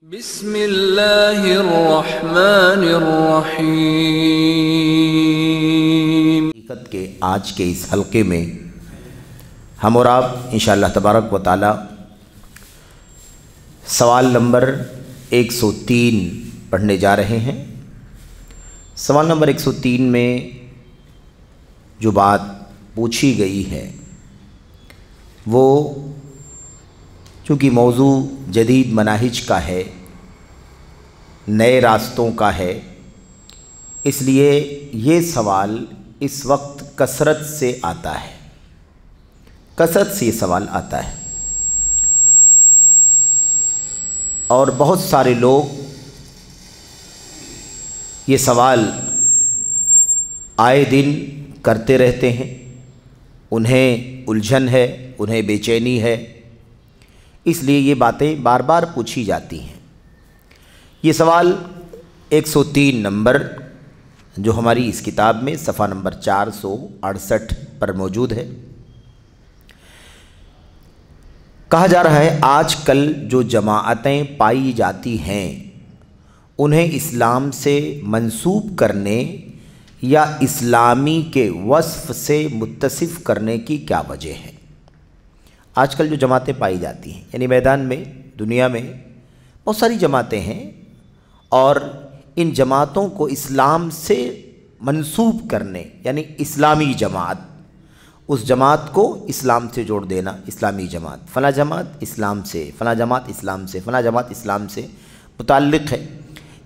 بسم اللہ الرحمن الرحیم۔ حقیقت کے آج کے اس حلقے میں ہم اور آپ انشاءاللہ تبارک و تعالی سوال نمبر 103 پڑھنے جا رہے ہیں۔ سوال نمبر 103 میں جو بات پوچھی گئی ہے وہ چونکہ موضوع جدید مناہج کا ہے، نئے راستوں کا ہے، اس لیے یہ سوال اس وقت کثرت سے آتا ہے، کثرت سے یہ سوال آتا ہے اور بہت سارے لوگ یہ سوال آئے دن کرتے رہتے ہیں، انہیں الجھن ہے، انہیں بے چینی ہے، اس لیے یہ باتیں بار بار پوچھی جاتی ہیں۔ یہ سوال 103 نمبر جو ہماری اس کتاب میں صفحہ نمبر 468 پر موجود ہے۔ کہا جا رہا ہے آج کل جو جماعتیں پائی جاتی ہیں انہیں اسلام سے منسوب کرنے یا اسلامی کے وصف سے متصف کرنے کی کیا وجہ ہے؟ آج کل جو جماعتیں پائی جاتی ہیں، یعنی میدان میں دنیا میں بہت ساری جماعتیں ہیں اور ان جماعتوں کو اسلام سے منسوب کرنے، یعنی اسلامی جماعت، اس جماعت کو اسلام سے جوڑ دینا، اسلامی جماعت، فلاں جماعت اسلام سے، فلاں جماعت اسلام سے، فلاں جماعت اسلام سے متعلق ہے،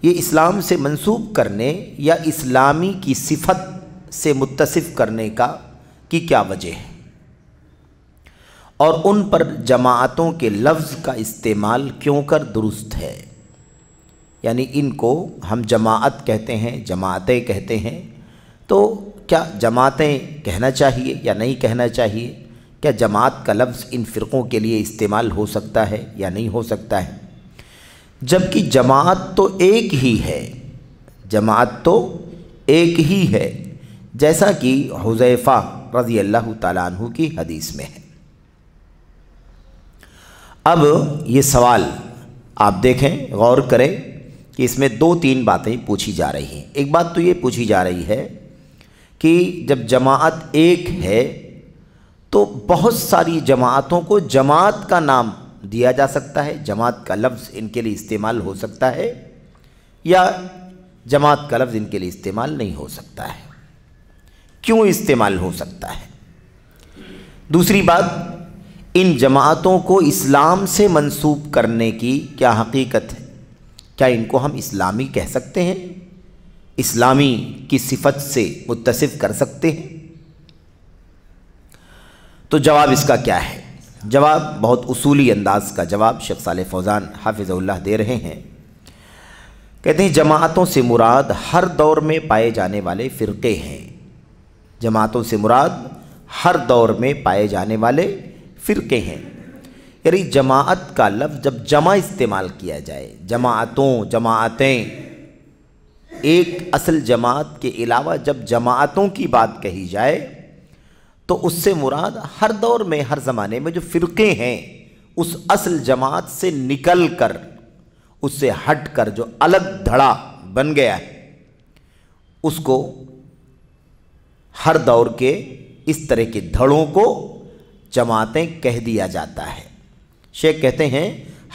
یہ اسلام سے منسوب کرنے یا اسلامی کی صفت سے متصف کرنے کی کیا وجہ ہے؟ اور ان پر جماعتوں کے لفظ کا استعمال کیوں کر درست ہے؟ یعنی ان کو ہم جماعت کہتے ہیں، جماعتیں کہتے ہیں، تو کیا جماعتیں کہنا چاہیے یا نہیں کہنا چاہیے؟ کیا جماعت کا لفظ ان فرقوں کے لیے استعمال ہو سکتا ہے یا نہیں ہو سکتا ہے؟ جبکہ جماعت تو ایک ہی ہے، جماعت تو ایک ہی ہے، جیسا کہ حذیفہ رضی اللہ تعالیٰ عنہ کی حدیث میں ہے۔ اب یہ سوال آپ دیکھیں، غور کریں کہ اس میں 2-3 باتیں پوچھی جا رہی ہیں۔ ایک بات تو یہ پوچھی جا رہی ہے کہ جب جماعت ایک ہے تو بہت ساری جماعتوں کو جماعت کا نام دیا جا سکتا ہے، جماعت کا لفظ ان کے لیے استعمال ہو سکتا ہے، یا جماعت کا لفظ ان کے لیے استعمال نہیں ہو سکتا ہے؟ کیوں استعمال ہو سکتا ہے؟ دوسری بات، ان جماعتوں کو اسلام سے منسوب کرنے کی کیا حقیقت ہے؟ کیا ان کو ہم اسلامی کہہ سکتے ہیں؟ اسلامی کی صفت سے متصف کر سکتے ہیں؟ تو جواب اس کا کیا ہے؟ جواب بہت اصولی انداز کا جواب شیخ صالح فوزان حافظہ اللہ دے رہے ہیں۔ کہتے ہیں جماعتوں سے مراد ہر دور میں پائے جانے والے فرقے ہیں۔ جماعتوں سے مراد ہر دور میں پائے جانے والے فرقے ہیں، یعنی جماعت کا لفظ جب جمع استعمال کیا جائے، جماعتوں، جماعتیں، ایک اصل جماعت کے علاوہ جب جماعتوں کی بات کہی جائے تو اس سے مراد ہر دور میں، ہر زمانے میں جو فرقے ہیں اس اصل جماعت سے نکل کر، اس سے ہٹ کر جو الگ دھڑا بن گیا ہے، اس کو ہر دور کے اس طرح کے دھڑوں کو جماعتیں کہہ دیا جاتا ہے۔ شیخ کہتے ہیں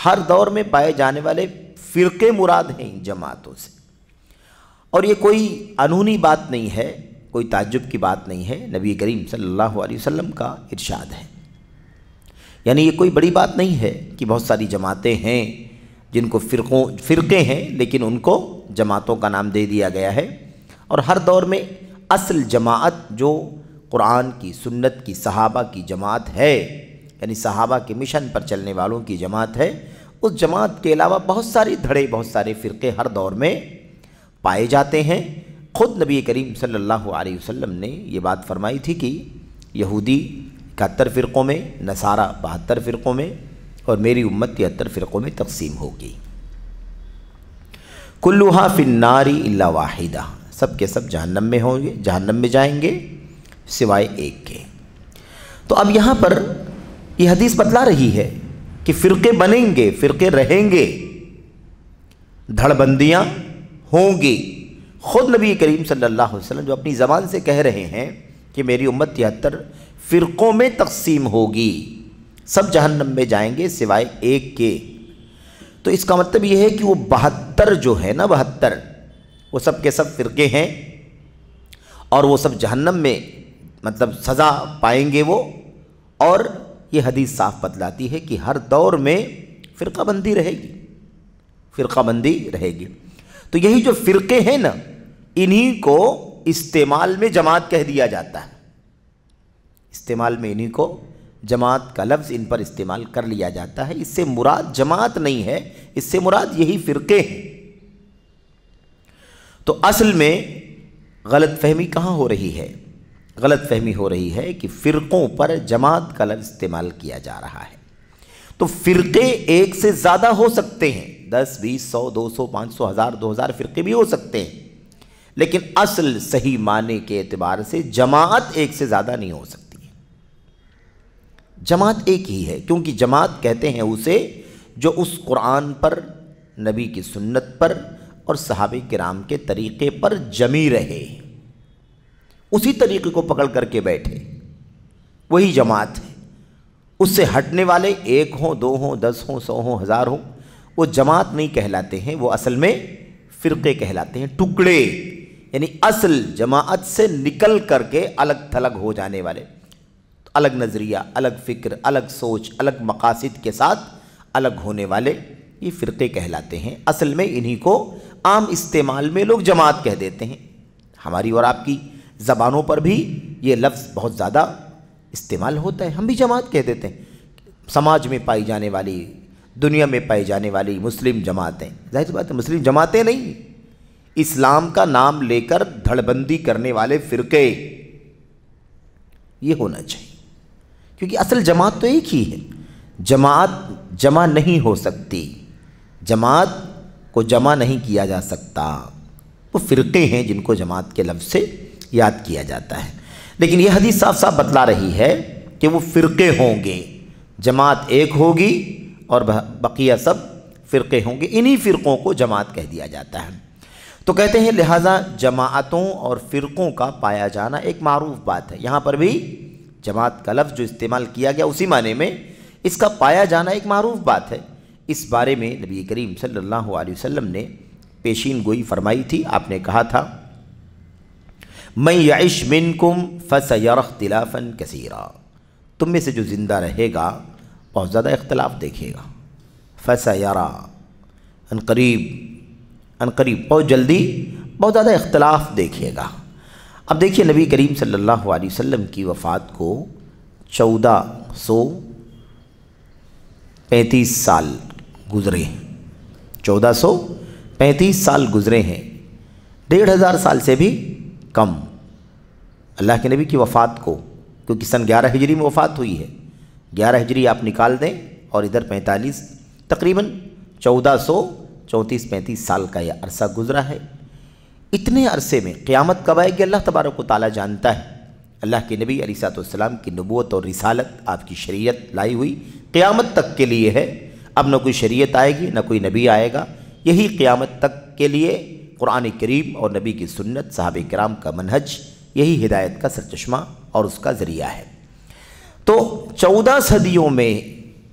ہر دور میں پائے جانے والے فرقے مراد ہیں ان جماعتوں سے، اور یہ کوئی انہونی بات نہیں ہے، کوئی تعجب کی بات نہیں ہے، نبی کریم صلی اللہ علیہ وسلم کا ارشاد ہے۔ یعنی یہ کوئی بڑی بات نہیں ہے کہ بہت ساری جماعتیں ہیں جن کو فرقے ہیں لیکن ان کو جماعتوں کا نام دے دیا گیا ہے، اور ہر دور میں اصل جماعت جو قرآن کی، سنت کی، صحابہ کی جماعت ہے، یعنی صحابہ کے مشن پر چلنے والوں کی جماعت ہے، اس جماعت کے علاوہ بہت ساری دھڑے، بہت سارے فرقے ہر دور میں پائے جاتے ہیں۔ خود نبی کریم صلی اللہ علیہ وسلم نے یہ بات فرمائی تھی کہ یہودی 71 فرقوں میں، نصارہ 72 فرقوں میں، اور میری امت 73 فرقوں میں تقسیم ہوگی۔ کلھا فی النار الا واحدہ، سب کے سب جہنم میں ہوں گے، جہنم میں جائیں گے سوائے ایک کے۔ تو اب یہاں پر یہ حدیث بتلا رہی ہے کہ فرقے بنیں گے، فرقے رہیں گے، دھڑبندیاں ہوں گی۔ خود نبی کریم صلی اللہ علیہ وسلم جو اپنی زبان سے کہہ رہے ہیں کہ میری امت 73 فرقوں میں تقسیم ہوگی، سب جہنم میں جائیں گے سوائے ایک کے، تو اس کا مطلب یہ ہے کہ وہ 72 جو ہے نا 72 وہ سب کے سب فرقے ہیں اور وہ سب جہنم میں مطلب سزا پائیں گے وہ۔ اور یہ حدیث صاف بتلاتی ہے کہ ہر دور میں فرقہ بندی رہے گی، فرقہ بندی رہے گی۔ تو یہی جو فرقے ہیں نا انہی کو استعمال میں جماعت کہہ دیا جاتا ہے، استعمال میں انہی کو جماعت کا لفظ ان پر استعمال کر لیا جاتا ہے۔ اس سے مراد جماعت نہیں ہے، اس سے مراد یہی فرقے ہیں۔ تو اصل میں غلط فہمی کہاں ہو رہی ہے؟ غلط فہمی ہو رہی ہے کہ فرقوں پر جماعت کا لفظ استعمال کیا جا رہا ہے۔ تو فرقے ایک سے زیادہ ہو سکتے ہیں، 10 20 100 200 500 1000 2000 فرقے بھی ہو سکتے ہیں، لیکن اصل صحیح معنی کے اعتبار سے جماعت ایک سے زیادہ نہیں ہو سکتی۔ جماعت ایک ہی ہے، کیونکہ جماعت کہتے ہیں اسے جو اس قرآن پر، نبی کی سنت پر اور صحابہ کرام کے طریقے پر جمی رہے، اسی طریقے کو پکڑ کر کے بیٹھے، وہی جماعت ہے۔ اس سے ہٹنے والے ایک ہوں 2 ہوں 10 ہوں 100 ہوں 1000 ہوں، وہ جماعت نہیں کہلاتے ہیں، وہ اصل میں فرقے کہلاتے ہیں، ٹکڑے، یعنی اصل جماعت سے نکل کر کے الگ تھلگ ہو جانے والے، الگ نظریہ، الگ فکر، الگ سوچ، الگ مقاصد کے ساتھ الگ ہونے والے، یہ فرقے کہلاتے ہیں۔ اصل میں انہی کو عام استعمال میں لوگ جماعت کہہ دیتے ہیں۔ ہماری اور آپ کی زبانوں پر بھی یہ لفظ بہت زیادہ استعمال ہوتا ہے، ہم بھی جماعت کہہ دیتے ہیں۔ سماج میں پائی جانے والی، دنیا میں پائی جانے والی مسلم جماعتیں، ظاہر سی بات ہے مسلم جماعتیں نہیں، اسلام کا نام لے کر دھڑبندی کرنے والے فرقے، یہ ہونا چاہیے، کیونکہ اصل جماعت تو ایک ہی ہے۔ جماعت جمع نہیں ہو سکتی، جماعت کو جمع نہیں کیا جا سکتا، وہ فرقے ہیں جن کو جماعت کے لفظ سے یاد کیا جاتا ہے۔ لیکن یہ حدیث صاف صاف بتلا رہی ہے کہ وہ فرقے ہوں گے، جماعت ایک ہوگی اور بقیہ سب فرقے ہوں گے، انہی فرقوں کو جماعت کہہ دیا جاتا ہے۔ تو کہتے ہیں لہٰذا جماعتوں اور فرقوں کا پایا جانا ایک معروف بات ہے۔ یہاں پر بھی جماعت کا لفظ جو استعمال کیا گیا اسی معنی میں اس کا پایا جانا ایک معروف بات ہے۔ اس بارے میں نبی کریم صلی اللہ علیہ وسلم نے پیشین گوئی فرمائی تھی۔ آپ نے کہا تھا مَن یعش منکم فسیر اختلافا کثیرا، تم میں سے جو زندہ رہے گا بہت زیادہ اختلاف دیکھے گا، فسیرا ان قریب بہت جلدی بہت زیادہ اختلاف دیکھے گا۔ اب دیکھیے نبی کریم صلی اللہ علیہ وسلم کی وفات کو 1435 سال گزرے ہیں، 1435 سال گزرے ہیں، 1500 سال سے بھی کم اللہ کے نبی کی وفات کو، کیونکہ سن 11 ہجری میں وفات ہوئی ہے، 11 ہجری آپ نکال دیں اور ادھر 45، تقریباً 1434-35 سال کا یہ عرصہ گزرا ہے۔ اتنے عرصے میں قیامت کب آئے گی اللہ تبارک و تعالیٰ جانتا ہے۔ اللہ کے نبی علیہ السلام کی نبوت اور رسالت، آپ کی شریعت لائی ہوئی قیامت تک کے لیے ہے۔ اب نہ کوئی شریعت آئے گی نہ کوئی نبی آئے گا، یہی قیامت تک کے لیے قرآن کریم اور نبی کی سنت، صحابہ کرام کا منہج، یہی ہدایت کا سرچشمہ اور اس کا ذریعہ ہے۔ تو 14 صدیوں میں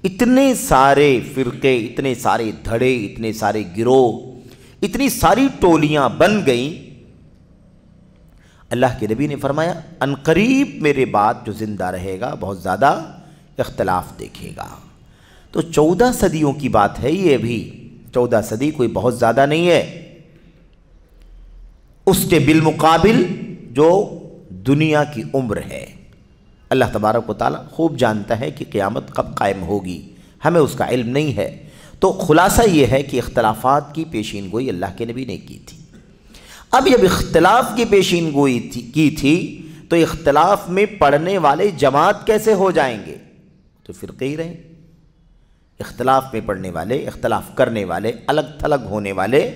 اتنے سارے فرقے، اتنے سارے دھڑے، اتنے سارے گروہ، اتنی ساری ٹولیاں بن گئیں۔ اللہ کے نبی نے فرمایا عنقریب میرے بعد جو زندہ رہے گا بہت زیادہ اختلاف دیکھے گا۔ تو 14 صدیوں کی بات ہے یہ بھی، 14 صدی کوئی بہت زیادہ نہیں ہے، اس کے بالمقابل جو دنیا کی عمر ہے۔ اللہ تبارک و تعالیٰ خوب جانتا ہے کہ قیامت کب قائم ہوگی، ہمیں اس کا علم نہیں ہے۔ تو خلاصہ یہ ہے کہ اختلافات کی پیشین گوئی اللہ کے نبی نے کی تھی۔ اب جب اختلاف کی پیشین گوئی کی تھی تو اختلاف میں پڑھنے والے جماعت کیسے ہو جائیں گے؟ تو فرقے ہی رہیں۔ اختلاف میں پڑھنے والے، اختلاف کرنے والے، الگ تھلگ ہونے والے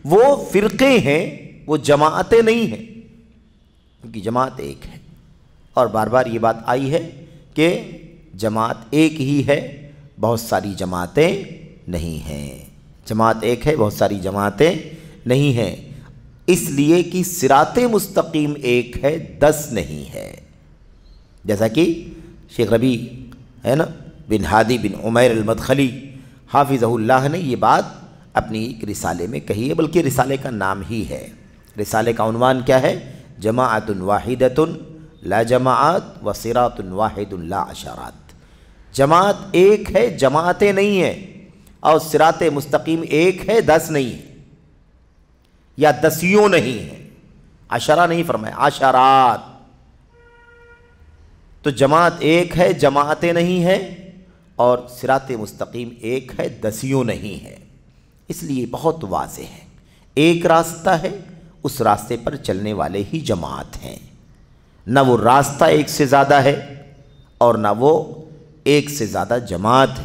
وہ فرقے ہیں، وہ جماعتیں نہیں ہیں، کیونکہ جماعت ایک ہے۔ اور بار بار یہ بات آئی ہے کہ جماعت ایک ہی ہے، بہت ساری جماعتیں نہیں ہیں، جماعت ایک ہے، بہت ساری جماعتیں نہیں ہیں، اس لیے کہ صراط مستقیم ایک ہے، 10 نہیں ہے، جیسا کہ شیخ ربیع ہے نا بن ہادی بن عمیر المدخلی حافظہ اللہ نے یہ بات اپنی ایک رسالے میں کہی ہے، بلکہ رسالے کا نام ہی ہے، رسالے کا عنوان کیا ہے؟ جماعت واحدۃ لا جماعات و صراط واحد لا عشرات۔ جماعت ایک ہے، جماعتیں نہیں ہیں، اور صراط مستقیم ایک ہے، 10 نہیں ہے، یا 10 نہیں ہے، عشرہ نہیں فرمایا، عشرات۔ تو جماعت ایک ہے، جماعتیں نہیں ہیں، اور صراط مستقیم ایک ہے، 10 نہیں ہے، اس لیے بہت واضح ہے، ایک راستہ ہے، اس راستے پر چلنے والے ہی جماعت ہیں، نہ وہ راستہ ایک سے زیادہ ہے اور نہ وہ ایک سے زیادہ جماعت ہے،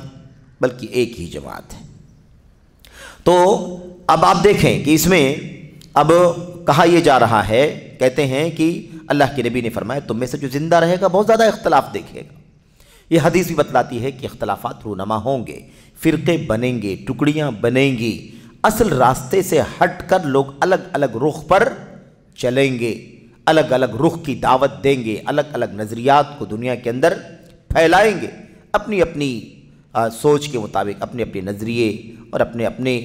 بلکہ ایک ہی جماعت ہے۔ تو اب آپ دیکھیں کہ اس میں اب کہا یہ جا رہا ہے، کہتے ہیں کہ اللہ کے نبی نے فرمایا تم میں سے جو زندہ رہے گا بہت زیادہ اختلاف دیکھے گا۔ یہ حدیث بھی بتلاتی ہے کہ اختلافات رونما ہوں گے، فرقے بنیں گے، ٹکڑیاں بنیں گی، اصل راستے سے ہٹ کر لوگ الگ الگ رخ پر چلیں گے، الگ الگ رخ کی دعوت دیں گے، الگ الگ نظریات کو دنیا کے اندر پھیلائیں گے، اپنی اپنی سوچ کے مطابق، اپنے اپنے نظریے اور اپنے اپنے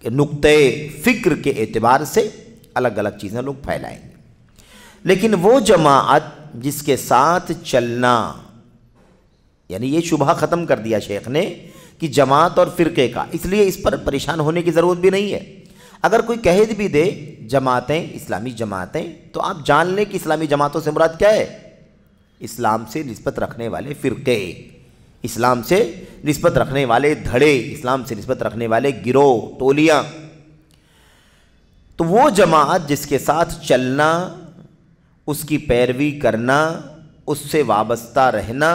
نقطۂ فکر کے اعتبار سے الگ الگ چیزیں لوگ پھیلائیں گے۔ لیکن وہ جماعت جس کے ساتھ چلنا، یعنی یہ شبہ ختم کر دیا شیخ نے کہ جماعت اور فرقے کا، اس لیے اس پر پریشان ہونے کی ضرورت بھی نہیں ہے۔ اگر کوئی کہہ بھی دے جماعتیں، اسلامی جماعتیں، تو آپ جان لیں کہ اسلامی جماعتوں سے مراد کیا ہے؟ اسلام سے نسبت رکھنے والے فرقے، اسلام سے نسبت رکھنے والے دھڑے، اسلام سے نسبت رکھنے والے گروہ، ٹولیاں۔ تو وہ جماعت جس کے ساتھ چلنا، اس کی پیروی کرنا، اس سے وابستہ رہنا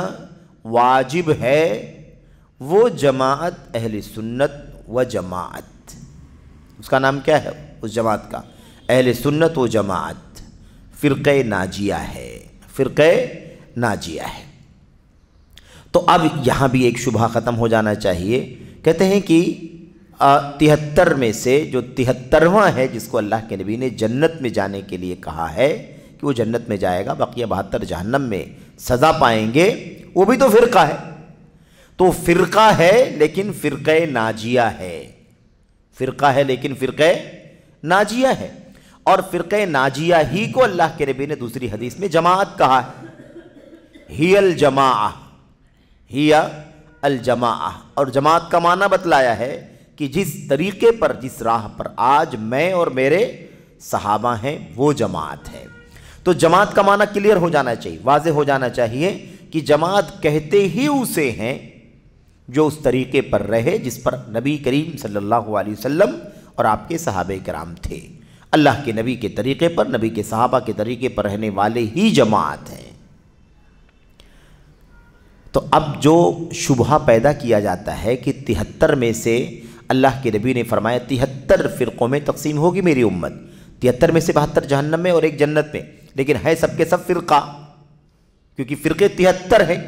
واجب ہے، وہ جماعت اہل سنت و جماعت، اس کا نام کیا ہے اس جماعت کا؟ اہل سنت و جماعت، فرقہ ناجیہ ہے، فرقہ ناجیہ ہے۔ تو اب یہاں بھی ایک شبہ ختم ہو جانا چاہیے۔ کہتے ہیں کہ 73 میں سے جو 73واں ہے جس کو اللہ کے نبی نے جنت میں جانے کے لیے کہا ہے کہ وہ جنت میں جائے گا، بقیہ 72 جہنم میں سزا پائیں گے، وہ بھی تو فرقہ ہے۔ تو فرقہ ہے لیکن فرقہ ناجیہ ہے، فرقہ ہے لیکن فرقہ ناجیہ ہے، اور فرقہ ناجیہ ہی کو اللہ کے نبی نے دوسری حدیث میں جماعت کہا ہے، ہی الجماعہ، ہی الجماعہ، اور جماعت کا معنی بتلایا ہے کہ جس طریقے پر، جس راہ پر آج میں اور میرے صحابہ ہیں وہ جماعت ہے۔ تو جماعت کا معنی کلیئر ہو جانا چاہیے، واضح ہو جانا چاہیے کہ جماعت کہتے ہی اسے ہیں جو اس طریقے پر رہے جس پر نبی کریم صلی اللہ علیہ وسلم اور آپ کے صحابہ کرام تھے، اللہ کے نبی کے طریقے پر، نبی کے صحابہ کے طریقے پر رہنے والے ہی جماعت ہیں۔ تو اب جو شبہ پیدا کیا جاتا ہے کہ 73 میں سے اللہ کے نبی نے فرمایا 73 فرقوں میں تقسیم ہوگی میری امت، 73 میں سے 72 جہنم میں اور ایک جنت میں، لیکن ہے سب کے سب فرقہ، کیونکہ فرقے 73 ہیں،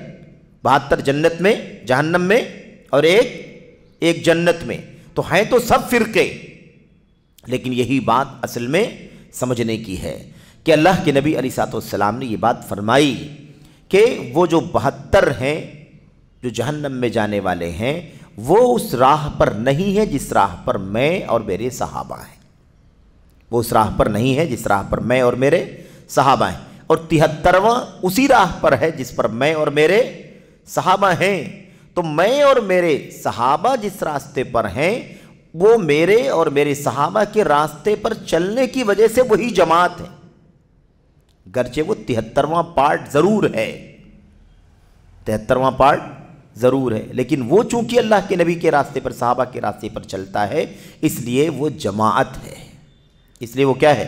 72 جنت میں، جہنم میں، اور ایک جنت میں، تو ہیں تو سب فرقے۔ لیکن یہی بات اصل میں سمجھنے کی ہے کہ اللہ کے نبی علیہ السلام نے یہ بات فرمائی کہ وہ جو 72 ہیں جو جہنم میں جانے والے ہیں وہ اس راہ پر نہیں ہے جس راہ پر میں اور میرے صحابہ ہیں، وہ اس راہ پر نہیں ہے جس راہ پر میں اور میرے صحابہ ہیں، اور 73واں اسی راہ پر ہے جس پر میں اور میرے صحابہ ہیں۔ تو میں اور میرے صحابہ جس راستے پر ہیں وہ میرے اور میرے صحابہ کے راستے پر چلنے کی وجہ سے وہی جماعت ہے، گرچہ وہ 73واں پارٹ ضرور ہے، 73واں پارٹ ضرور ہے، لیکن وہ چونکہ اللہ کے نبی کے راستے پر، صحابہ کے راستے پر چلتا ہے، اس لیے وہ جماعت ہے، اس لیے وہ کیا ہے؟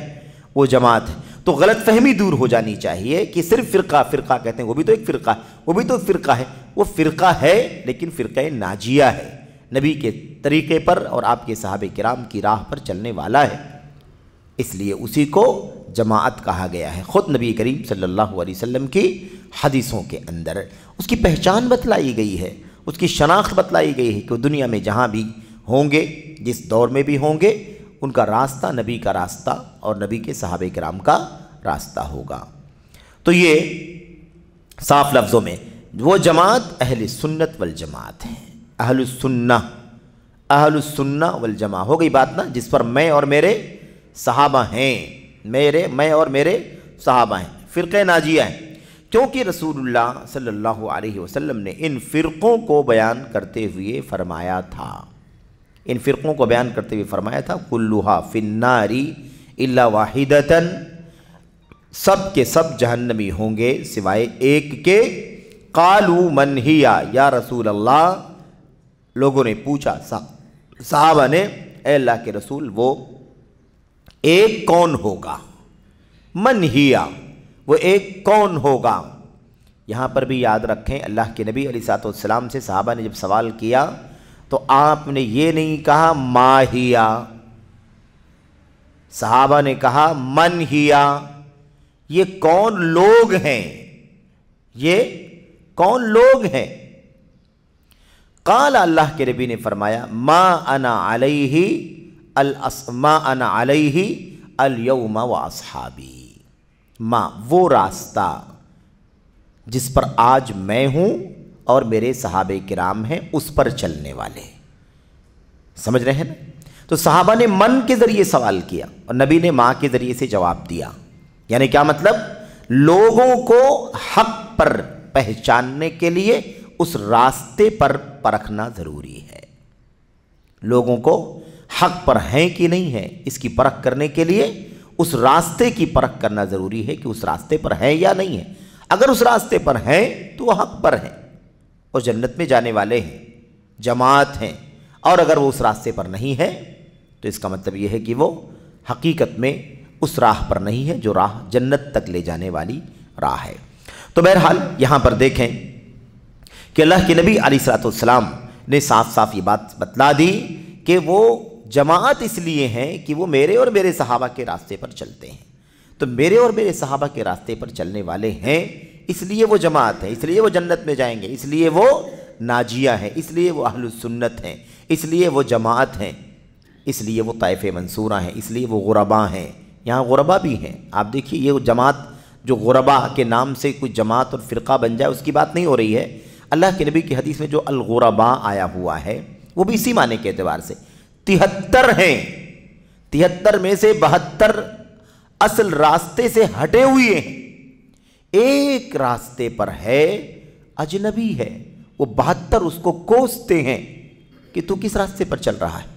وہ جماعت ہے۔ تو غلط فہمی دور ہو جانی چاہیے کہ صرف فرقہ کہتے ہیں، وہ بھی تو ایک فرقہ ہے، وہ بھی تو ایک فرقہ ہے، وہ فرقہ ہے لیکن فرقہ ناجیہ ہے، نبی کے طریقے پر اور آپ کے صحابہ کرام کی راہ پر چلنے والا ہے، اس لیے اسی کو جماعت کہا گیا ہے۔ خود نبی کریم صلی اللہ علیہ وسلم کی حدیثوں کے اندر اس کی پہچان بتلائی گئی ہے، اس کی شناخت بتلائی گئی ہے کہ وہ دنیا میں جہاں بھی ہوں گے، جس دور میں بھی ہوں گے، ان کا راستہ نبی کا راستہ اور نبی کے صحابہ کرام کا راستہ ہوگا۔ تو یہ صاف لفظوں میں وہ جماعت اہل سنت والجماعت ہے، اہل السنہ والجماعت ہو گئی بات نا، جس پر میں اور میرے صحابہ ہیں، میں اور میرے صحابہ ہیں، فرقہ ناجیہ ہیں، کیونکہ رسول اللہ صلی اللہ علیہ وسلم نے ان فرقوں کو بیان کرتے ہوئے فرمایا تھا، کلھا فی النار الا واحدۃ، سب کے سب جہنمی ہوں گے سوائے ایک کے۔ قالوا من ہی یا رسول اللہ، لوگوں نے پوچھا، صحابہ نے، اے اللہ کے رسول وہ ایک کون ہوگا؟ من ہی، وہ ایک کون ہوگا؟ یہاں پر بھی یاد رکھیں اللہ کے نبی علیہ الصلوۃ والسلام سے صحابہ نے جب سوال کیا تو آپ نے یہ نہیں کہا ما ہیا، صحابہ نے کہا من ہیا، یہ کون لوگ ہیں، یہ کون لوگ ہیں؟ قال، اللہ کے نبی نے فرمایا، ما انا علیہ الیوم واصحابی، وہ راستہ جس پر آج میں ہوں اور میرے صحابہ کرام ہیں، اس پر چلنے والے، سمجھ رہے ہیں نا؟ تو صحابہ نے من کے ذریعے سوال کیا اور نبی نے ماں کے ذریعے سے جواب دیا، یعنی کیا مطلب؟ لوگوں کو حق پر پہچاننے کے لیے اس راستے پر پرکھنا ضروری ہے، لوگوں کو حق پر ہیں کہ نہیں ہے اس کی پرکھ کرنے کے لیے اس راستے کی پرکھ کرنا ضروری ہے کہ اس راستے پر ہے یا نہیں ہے۔ اگر اس راستے پر ہیں تو وہ حق پر ہیں اور جنت میں جانے والے ہیں، جماعت ہیں، اور اگر وہ اس راستے پر نہیں ہے تو اس کا مطلب یہ ہے کہ وہ حقیقت میں اس راہ پر نہیں ہے جو راہ جنت تک لے جانے والی راہ ہے۔ تو بہرحال یہاں پر دیکھیں کہ اللہ کے نبی علیہ الصلوۃ والسلام نے صاف صاف یہ بات بتلا دی کہ وہ جماعت اس لیے ہیں کہ وہ میرے اور میرے صحابہ کے راستے پر چلتے ہیں، تو میرے اور میرے صحابہ کے راستے پر چلنے والے ہیں، اس لیے وہ جماعت ہے، اس لیے وہ جنت میں جائیں گے، اس لیے وہ ناجیہ ہیں، اس لیے وہ اہل السنت ہیں، اس لیے وہ جماعت ہیں، اس لیے وہ طائف منصورہ ہیں، اس لیے وہ غربا ہیں۔ یہاں غربا بھی ہیں، آپ دیکھیے یہ جماعت جو غربا کے نام سے کوئی جماعت اور فرقہ بن جائے اس کی بات نہیں ہو رہی ہے۔ اللہ کے نبی کی حدیث میں جو الغربا آیا ہوا ہے وہ بھی اسی معنی کے اعتبار سے 73 ہیں، 73 میں سے 72 اصل راستے سے ہٹے ہوئے ہیں، ایک راستے پر ہے اجنبی ہے، وہ 72 اس کو کوستے ہیں کہ تو کس راستے پر چل رہا ہے،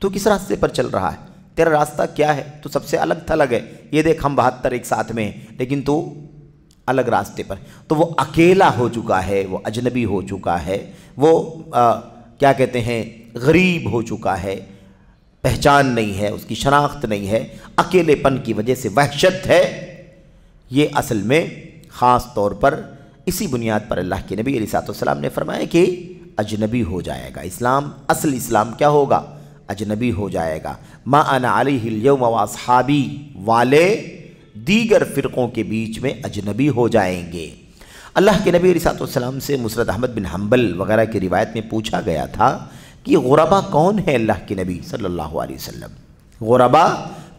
تو کس راستے پر چل رہا ہے، تیرا راستہ کیا ہے، تو سب سے الگ تھلگ ہے، یہ دیکھ ہم 72 ایک ساتھ میں ہیں لیکن تو الگ راستے پر۔ تو وہ اکیلا ہو چکا ہے، وہ اجنبی ہو چکا ہے، وہ کیا کہتے ہیں غریب ہو چکا ہے، پہچان نہیں ہے، اس کی شناخت نہیں ہے، اکیلے پن کی وجہ سے وحشت ہے۔ یہ اصل میں خاص طور پر اسی بنیاد پر اللہ کے نبی علیہ الصلوۃ والسلام نے فرمایا کہ اجنبی ہو جائے گا اسلام، اصل اسلام کیا ہوگا؟ اجنبی ہو جائے گا۔ ما انا علیہ الیوم واصحابی والے دیگر فرقوں کے بیچ میں اجنبی ہو جائیں گے۔ اللہ کے نبی علیہ الصلوۃ والسلام سے مسند احمد بن حنبل وغیرہ کی روایت میں پوچھا گیا تھا کہ غربا کون ہے اللہ کے نبی صلی اللہ علیہ وسلم، غربا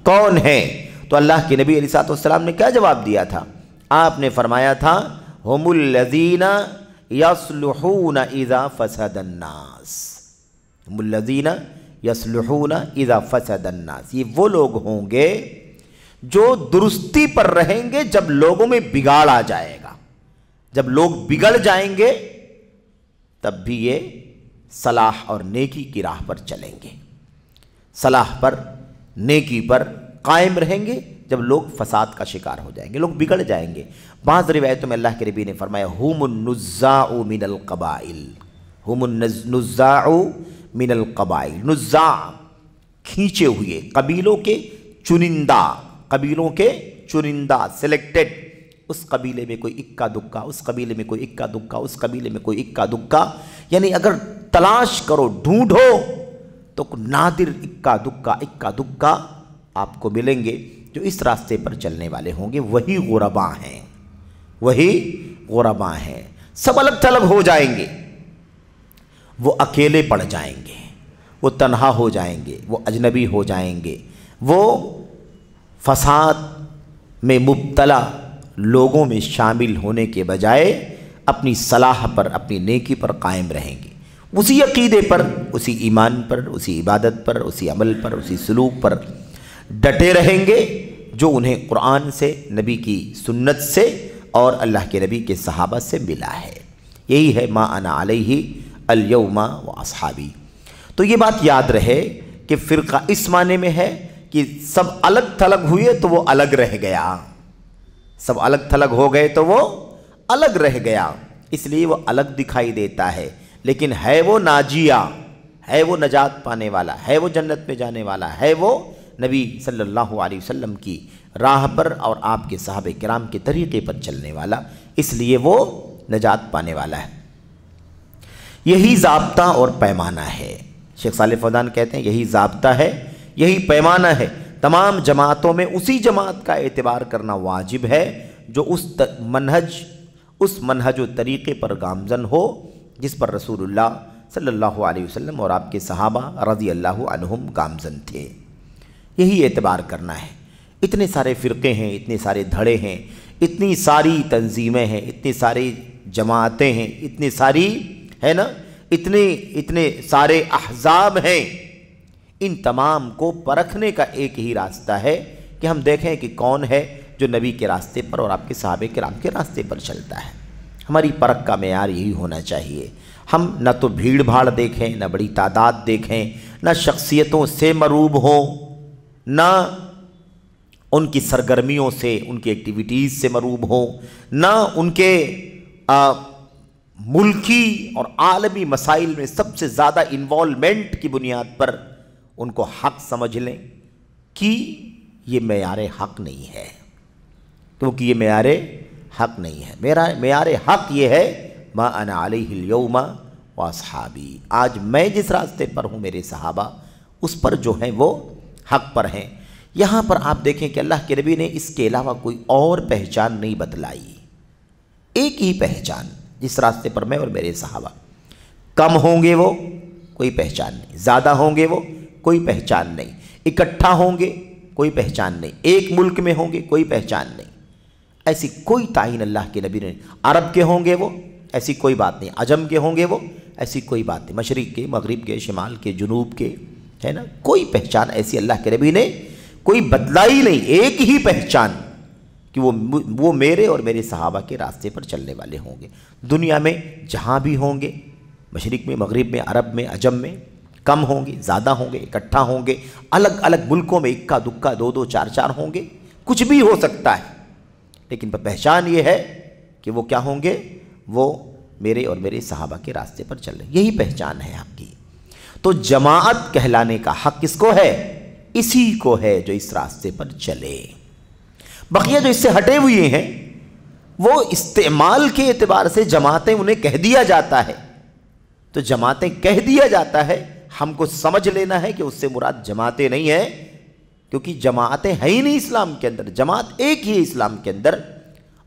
کون ہے؟ تو اللہ کے نبی علیہ الصلوۃ والسلام نے کیا جواب دیا تھا؟ آپ نے فرمایا تھا ہم الذین یصلحون اذا فسد الناس، ہم الذین یصلحون اذا فسد الناس، یہ وہ لوگ ہوں گے جو درستی پر رہیں گے جب لوگوں میں بگاڑ آ جائے گا، جب لوگ بگڑ جائیں گے تب بھی یہ صلاح اور نیکی کی راہ پر چلیں گے، صلاح پر نیکی پر قائم رہیں گے جب لوگ فساد کا شکار ہو جائیں گے، لوگ بگڑ جائیں گے۔ بعض روایتوں میں اللہ کے نبی نے فرمایا ہم النزاع من القبائل، ہم النزاع من القبائل، نزاع کھینچے ہوئے، قبیلوں کے چنندہ، قبیلوں کے چنندہ، سلیکٹڈ، اس قبیلے میں کوئی اکا دکا، اس قبیلے میں کوئی اکا دکا، اس قبیلے میں کوئی اکا دکا، یعنی اگر تلاش کرو ڈھونڈو تو نادر اکا دکا آپ کو ملیں گے جو اس راستے پر چلنے والے ہوں گے، وہی غربا ہیں، وہی غربا ہیں۔ سب الگ تھلگ ہو جائیں گے، وہ اکیلے پڑ جائیں گے، وہ تنہا ہو جائیں گے، وہ اجنبی ہو جائیں گے، وہ فساد میں مبتلا لوگوں میں شامل ہونے کے بجائے اپنی صلاح پر، اپنی نیکی پر قائم رہیں گے، اسی عقیدے پر، اسی ایمان پر، اسی عبادت پر، اسی عمل پر، اسی سلوک پر ڈٹے رہیں گے جو انہیں قرآن سے، نبی کی سنت سے اور اللہ کے نبی کے صحابہ سے ملا ہے۔ یہی ہے ما انا علیہ الیوم و اصحابی۔ تو یہ بات یاد رہے کہ فرقہ اس معنی میں ہے کہ سب الگ تھلگ ہوئے تو وہ الگ رہ گیا، سب الگ تھلگ ہو گئے تو وہ الگ رہ گیا، اس لیے وہ الگ دکھائی دیتا ہے، لیکن ہے وہ ناجیہ، ہے وہ نجات پانے والا، ہے وہ جنت میں جانے والا، ہے وہ نبی صلی اللہ علیہ وسلم کی راہ پر اور آپ کے صحابہ کرام کے طریقے پر چلنے والا، اس لیے وہ نجات پانے والا ہے۔ یہی ضابطہ اور پیمانہ ہے۔ شیخ صالح فوزان کہتے ہیں یہی ضابطہ ہے، یہی پیمانہ ہے، تمام جماعتوں میں اسی جماعت کا اعتبار کرنا واجب ہے جو اس منہج و طریقے پر گامزن ہو جس پر رسول اللہ صلی اللہ علیہ وسلم اور آپ کے صحابہ رضی اللہ عنہم گامزن تھے۔ یہی اعتبار کرنا ہے۔ اتنے سارے فرقے ہیں، اتنے سارے دھڑے ہیں، اتنی ساری تنظیمیں ہیں، اتنی ساری جماعتیں ہیں، اتنی ساری ہے نا، اتنے سارے احزاب ہیں، ان تمام کو پرکھنے کا ایک ہی راستہ ہے کہ ہم دیکھیں کہ کون ہے جو نبی کے راستے پر اور آپ کے صحابہ کرام کے راستے پر چلتا ہے۔ ہماری پرکھ کا معیار یہی ہونا چاہیے۔ ہم نہ تو بھیڑ بھاڑ دیکھیں، نہ بڑی تعداد دیکھیں، نہ شخصیتوں سے مروب ہوں، نہ ان کی سرگرمیوں سے، ان کی ایکٹیویٹیز سے مروب ہوں، نہ ان کے ملکی اور عالمی مسائل میں سب سے زیادہ انوالومنٹ کی بنیاد پر ان کو حق سمجھ لیں، کہ یہ معیار حق نہیں ہے، کیونکہ یہ معیار حق نہیں ہے۔ میرا معیار حق یہ ہے ما انا علیہ الیوم و اصحابی، آج میں جس راستے پر ہوں میرے صحابہ اس پر جو ہیں وہ حق پر ہیں۔ یہاں پر آپ دیکھیں کہ اللہ کے نبی نے اس کے علاوہ کوئی اور پہچان نہیں بتلائی، ایک ہی پہچان جس راستے پر میں اور میرے صحابہ، کم ہوں گے وہ کوئی پہچان نہیں، زیادہ ہوں گے وہ کوئی پہچان نہیں، اکٹھا ہوں گے کوئی پہچان نہیں، ایک ملک میں ہوں گے کوئی پہچان نہیں، ایسی کوئی تعین اللہ کے نبی نے، عرب کے ہوں گے وہ ایسی کوئی بات نہیں، عجم کے ہوں گے وہ ایسی کوئی بات نہیں، مشرق کے، مغرب کے، شمال کے، جنوب کے، ہے نا، کوئی پہچان ایسی اللہ کے نبی نے کوئی بدلائی نہیں، ایک ہی پہچان کہ وہ میرے اور میرے صحابہ کے راستے پر چلنے والے ہوں گے۔ دنیا میں جہاں بھی ہوں گے، مشرق میں، مغرب میں، عرب میں، عجم میں، کم ہوں گے، زیادہ ہوں گے، اکٹھا ہوں گے، الگ الگ ملکوں میں اکا دکا، دو دو چار چار ہوں گے، کچھ بھی ہو سکتا ہے، لیکن پہچان یہ ہے کہ وہ کیا ہوں گے، وہ میرے اور میرے صحابہ کے راستے پر چل رہے، یہی پہچان ہے آپ کی۔ تو جماعت کہلانے کا حق کس کو ہے؟ اسی کو ہے جو اس راستے پر چلے۔ بقیہ جو اس سے ہٹے ہوئے ہیں وہ استعمال کے اعتبار سے جماعتیں انہیں کہہ دیا جاتا ہے، تو جماعتیں کہہ دیا جاتا ہے، ہم کو سمجھ لینا ہے کہ اس سے مراد جماعتیں نہیں ہیں، کیونکہ جماعتیں ہیں ہی نہیں اسلام کے اندر، جماعت ایک ہی ہے اسلام کے اندر،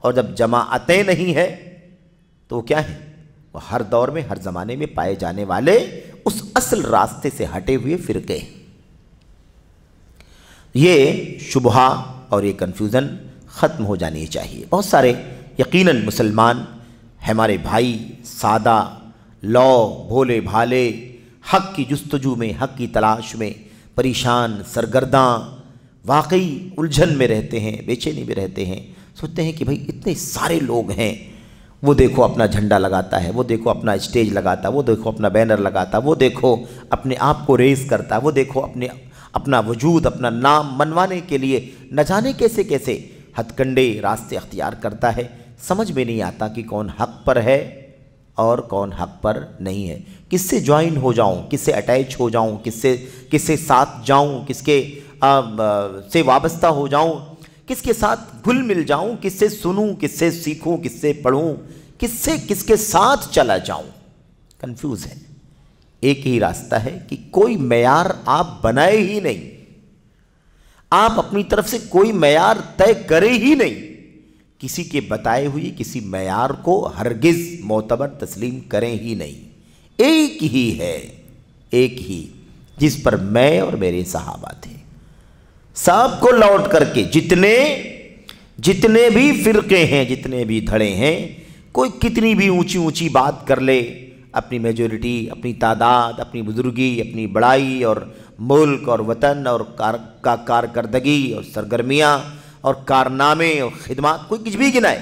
اور جب جماعتیں نہیں ہیں تو وہ کیا ہیں؟ وہ ہر دور میں، ہر زمانے میں پائے جانے والے اس اصل راستے سے ہٹے ہوئے فرقے۔ یہ شبہہ اور یہ کنفیوژن ختم ہو جانی چاہیے۔ بہت سارے یقیناً مسلمان ہمارے بھائی سادہ لو بھولے بھالے حق کی جستجو میں، حق کی تلاش میں پریشان سرگرداں واقعی الجھن میں رہتے ہیں، بے چینی میں رہتے ہیں، سوچتے ہیں کہ بھائی اتنے سارے لوگ ہیں، وہ دیکھو اپنا جھنڈا لگاتا ہے، وہ دیکھو اپنا اسٹیج لگاتا ہے، وہ دیکھو اپنا بینر لگاتا ہے، وہ دیکھو اپنے آپ کو ریز کرتا ہے، وہ دیکھو اپنا وجود، اپنا نام منوانے کے لیے نہ جانے کیسے کیسے ہتھ کنڈے راستے اختیار کرتا ہے۔ سمجھ میں نہیں آتا کہ کون حق پر ہے اور کون حق پر نہیں ہے، کس سے جوائن ہو جاؤں، کس سے اٹیچ ہو جاؤں، کس سے ساتھ جاؤں، کس کے سے وابستہ ہو جاؤں، کس کے ساتھ گھل مل جاؤں، کس سے سنوں، کس سے سیکھوں، کس سے پڑھوں، کس کے ساتھ چلا جاؤں، کنفیوز ہے۔ ایک ہی راستہ ہے کہ کوئی معیار آپ بنائے ہی نہیں، آپ اپنی طرف سے کوئی معیار طے کرے ہی نہیں، کسی کے بتائے ہوئی کسی معیار کو ہرگز معتبر تسلیم کریں ہی نہیں، ایک ہی ہے، ایک ہی جس پر میں اور میرے صحابہ تھے۔ سب کو لوٹ کر کے جتنے بھی فرقے ہیں، جتنے بھی دھڑے ہیں، کوئی کتنی بھی اونچی اونچی بات کر لے، اپنی میجورٹی، اپنی تعداد، اپنی بزرگی، اپنی بڑائی اور ملک اور وطن اور کارکردگی اور سرگرمیاں اور کارنامے اور خدمات، کوئی کچھ بھی گنائے،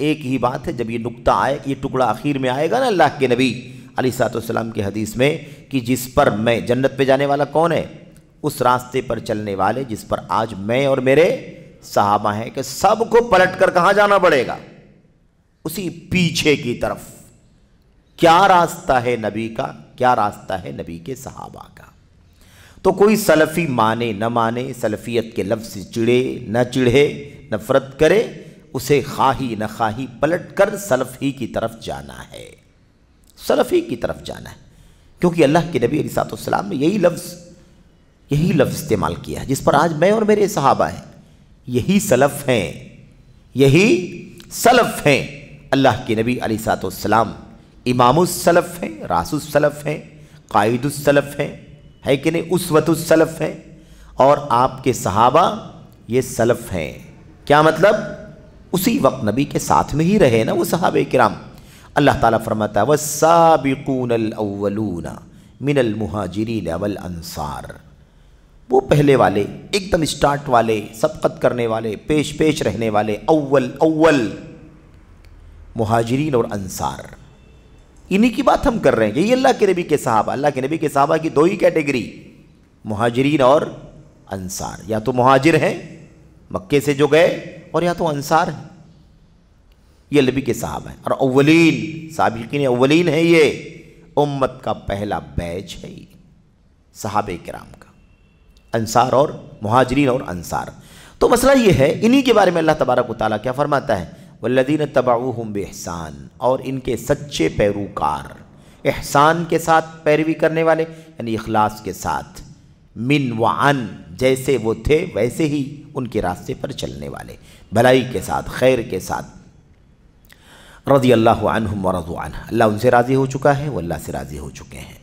ایک ہی بات ہے، جب یہ نقطہ آئے، یہ ٹکڑا آخر میں آئے گا نا اللہ کے نبی علیہ الصلوۃ والسلام کی حدیث میں کہ جس پر میں، جنت پہ جانے والا کون ہے؟ اس راستے پر چلنے والے جس پر آج میں اور میرے صحابہ ہیں، کہ سب کو پلٹ کر کہاں جانا پڑے گا؟ اسی پیچھے کی طرف۔ کیا راستہ ہے نبی کا؟ کیا راستہ ہے نبی کے صحابہ کا؟ تو کوئی سلفی مانے نہ مانے، سلفیت کے لفظ سے چڑھے نہ چڑھے، نفرت کرے، اسے خواہی نہ خواہی پلٹ کر سلف ہی کی طرف جانا ہے، سلف ہی کی طرف جانا ہے، کیونکہ اللہ کے نبی علیہ الصلوۃ والسلام نے یہی لفظ استعمال کیا ہے، جس پر آج میں اور میرے صحابہ ہیں، یہی سلف ہیں، یہی سلف ہیں۔ اللہ کے نبی علیہ الصلوۃ والسلام امام السلف ہیں، راس السلف ہیں، قائد السلف ہیں، ہے کہ نہیں، اسوۃ السلف ہیں، اور آپ کے صحابہ یہ سلف ہیں۔ کیا مطلب؟ اسی وقت نبی کے ساتھ میں ہی رہے نا وہ صحابہ کرام۔ اللہ تعالیٰ فرماتا ہے وَالسَّابِقُونَ الْأَوَّلُونَ مِنَ الْمُهَاجِرِينَ وَالْأَنصَارِ، وہ پہلے والے، ایک دم اسٹارٹ والے، سبقت کرنے والے، پیش رہنے والے، اول مہاجرین اور انصار، انہی کی بات ہم کر رہے ہیں۔ یہی اللہ کے نبی کے صحابہ، اللہ کے نبی کے صحابہ کی دو ہی کیٹیگری، مہاجرین اور انصار، یا تو مہاجر ہیں مکے سے جو گئے، اور یا تو انصار ہیں، یہ نبی کے صحابہ ہیں۔ اور اولین، سابقین اولین ہیں، یہ امت کا پہلا بیچ ہے، یہ صحابہ کرام کا، انصار اور مہاجرین اور انصار۔ تو مسئلہ یہ ہے، انہی کے بارے میں اللہ تبارک و تعالیٰ کیا فرماتا ہے؟ والذین اتبعوہم بإحسان، اور ان کے سچے پیروکار، احسان کے ساتھ پیروی کرنے والے، یعنی اخلاص کے ساتھ، من وعن، جیسے وہ تھے ویسے ہی ان کے راستے پر چلنے والے، بھلائی کے ساتھ، خیر کے ساتھ، رضی اللہ عنہم ورضوا عنہ، اللہ ان سے راضی ہو چکا ہے، وہ اللہ سے راضی ہو چکے ہیں۔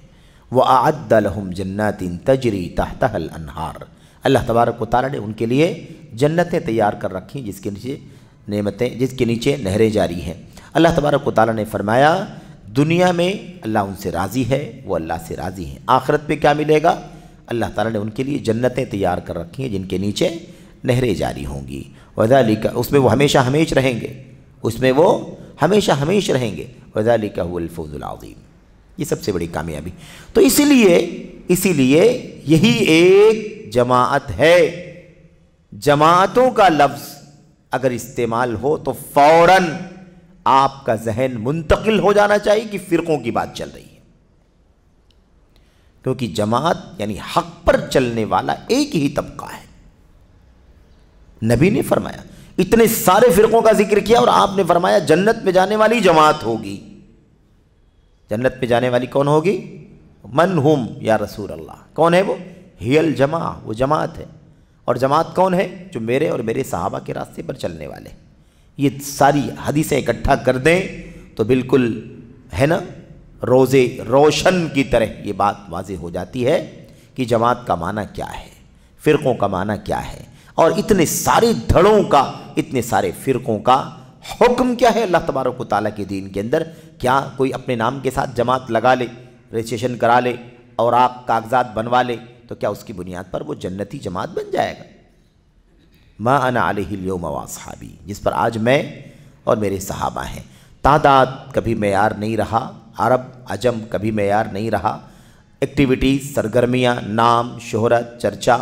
وَأَعَدَّ لَهُمْ جَنَّاتٍ تَجْرِي تَحْتَهَا الْأَنْهَارُ، اللہ تبارک و تعالیٰ نے ان کے لیے جنتیں تیار کر رکھی جس کے نیچے نعمتیں، جس کے نیچے نہریں جاری ہیں۔ اللہ تبارک و تعالیٰ نے فرمایا دنیا میں اللہ ان سے راضی ہے، وہ اللہ سے راضی ہیں۔ آخرت پہ کیا ملے گا؟ اللہ تعالیٰ نے ان کے لیے جنتیں تیار کر رکھی ہیں جن کے نیچے نہریں جاری ہوں گی، وذالک، اس میں وہ ہمیشہ ہمیش رہیں گے، اس میں وہ ہمیشہ ہمیش رہیں گے، وذالک هو الفوز العظیم، یہ سب سے بڑی کامیابی۔ تو اسی لیے یہی ایک جماعت ہے۔ جماعتوں کا لفظ اگر استعمال ہو تو فوراً آپ کا ذہن منتقل ہو جانا چاہیے کہ فرقوں کی بات چل رہی ہے، کیونکہ جماعت یعنی حق پر چلنے والا ایک ہی طبقہ ہے۔ نبی نے فرمایا، اتنے سارے فرقوں کا ذکر کیا، اور آپ نے فرمایا جنت میں جانے والی جماعت ہوگی۔ جنت میں جانے والی کون ہوگی؟ من ہم یا رسول اللہ، کون ہے وہ؟ ہی الجماع، وہ جماعت ہے۔ اور جماعت کون ہے؟ جو میرے اور میرے صحابہ کے راستے پر چلنے والے۔ یہ ساری حدیثیں اکٹھا کر دیں تو بالکل ہے نا روزے روشن کی طرح یہ بات واضح ہو جاتی ہے کہ جماعت کا معنی کیا ہے، فرقوں کا معنی کیا ہے، اور اتنے سارے دھڑوں کا، اتنے سارے فرقوں کا حکم کیا ہے اللہ تبارک و تعالیٰ کے دین کے اندر۔ کیا کوئی اپنے نام کے ساتھ جماعت لگا لے، رجسٹریشن کرا لے، اور آپ کاغذات بنوا لے، تو کیا اس کی بنیاد پر وہ جنتی جماعت بن جائے گا؟ ما انا علیہ اليوم واصحابی، جس پر آج میں اور میرے صحابہ ہیں۔ تعداد کبھی معیار نہیں رہا، عرب عجم کبھی معیار نہیں رہا، ایکٹیویٹیز، سرگرمیاں، نام، شہرت، چرچا،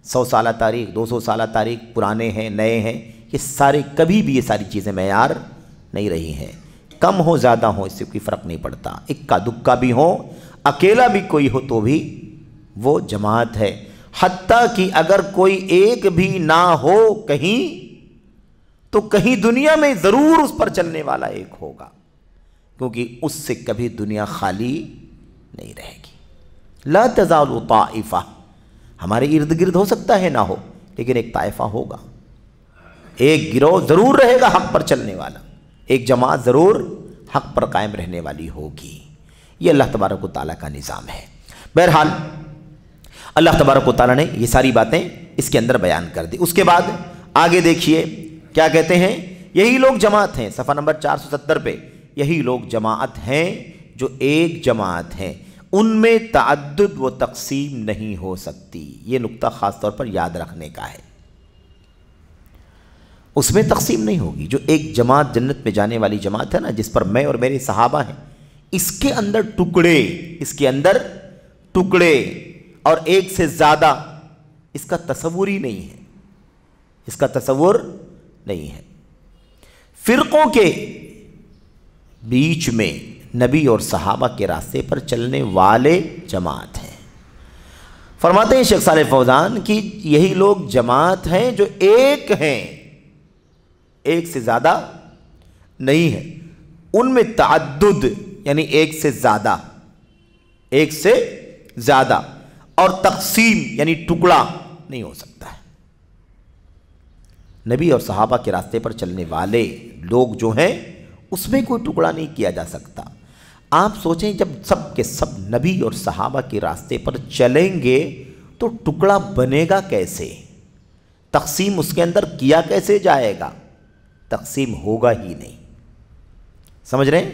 100 سالہ تاریخ، 200 سالہ تاریخ، پرانے ہیں، نئے ہیں، یہ سارے کبھی بھی یہ ساری چیزیں معیار نہیں رہی ہیں۔ کم ہو زیادہ ہو اس سے کوئی فرق نہیں پڑتا، اکا دکا بھی ہو، اکیلا بھی کوئی ہو تو بھی وہ جماعت ہے۔ حتیٰ کہ اگر کوئی ایک بھی نہ ہو کہیں، تو کہیں دنیا میں ضرور اس پر چلنے والا ایک ہوگا، کیونکہ اس سے کبھی دنیا خالی نہیں رہے گی۔ لا تزال طائفہ، ہمارے ارد گرد ہو سکتا ہے نہ ہو، لیکن ایک طائفہ ہوگا، ایک گروہ ضرور رہے گا حق پر چلنے والا، ایک جماعت ضرور حق پر قائم رہنے والی ہوگی۔ یہ اللہ تبارک و تعالیٰ کا نظام ہے۔ بہرحال اللہ تبارک و تعالیٰ نے یہ ساری باتیں اس کے اندر بیان کر دی۔ اس کے بعد آگے دیکھیے کیا کہتے ہیں، یہی لوگ جماعت ہیں، صفحہ نمبر 470 پہ، یہی لوگ جماعت ہیں جو ایک جماعت ہیں، ان میں تعدد و تقسیم نہیں ہو سکتی۔ یہ نقطہ خاص طور پر یاد رکھنے کا ہے، اس میں تقسیم نہیں ہوگی۔ جو ایک جماعت جنت میں جانے والی جماعت ہے نا، جس پر میں اور میرے صحابہ ہیں، اس کے اندر ٹکڑے اور ایک سے زیادہ، اس کا تصور ہی نہیں ہے، اس کا تصور نہیں ہے۔ فرقوں کے بیچ میں نبی اور صحابہ کے راستے پر چلنے والے جماعت ہیں۔ فرماتے ہیں شیخ صالح فوزان کہ یہی لوگ جماعت ہیں جو ایک ہیں، ایک سے زیادہ نہیں ہے۔ ان میں تعدد یعنی ایک سے زیادہ اور تقسیم یعنی ٹکڑا نہیں ہو سکتا ہے۔ نبی اور صحابہ کے راستے پر چلنے والے لوگ جو ہیں اس میں کوئی ٹکڑا نہیں کیا جا سکتا۔ آپ سوچیں جب سب کے سب نبی اور صحابہ کے راستے پر چلیں گے تو ٹکڑا بنے گا کیسے؟ تقسیم اس کے اندر کیا کیسے جائے گا؟ تقسیم ہوگا ہی نہیں، سمجھ رہے ہیں؟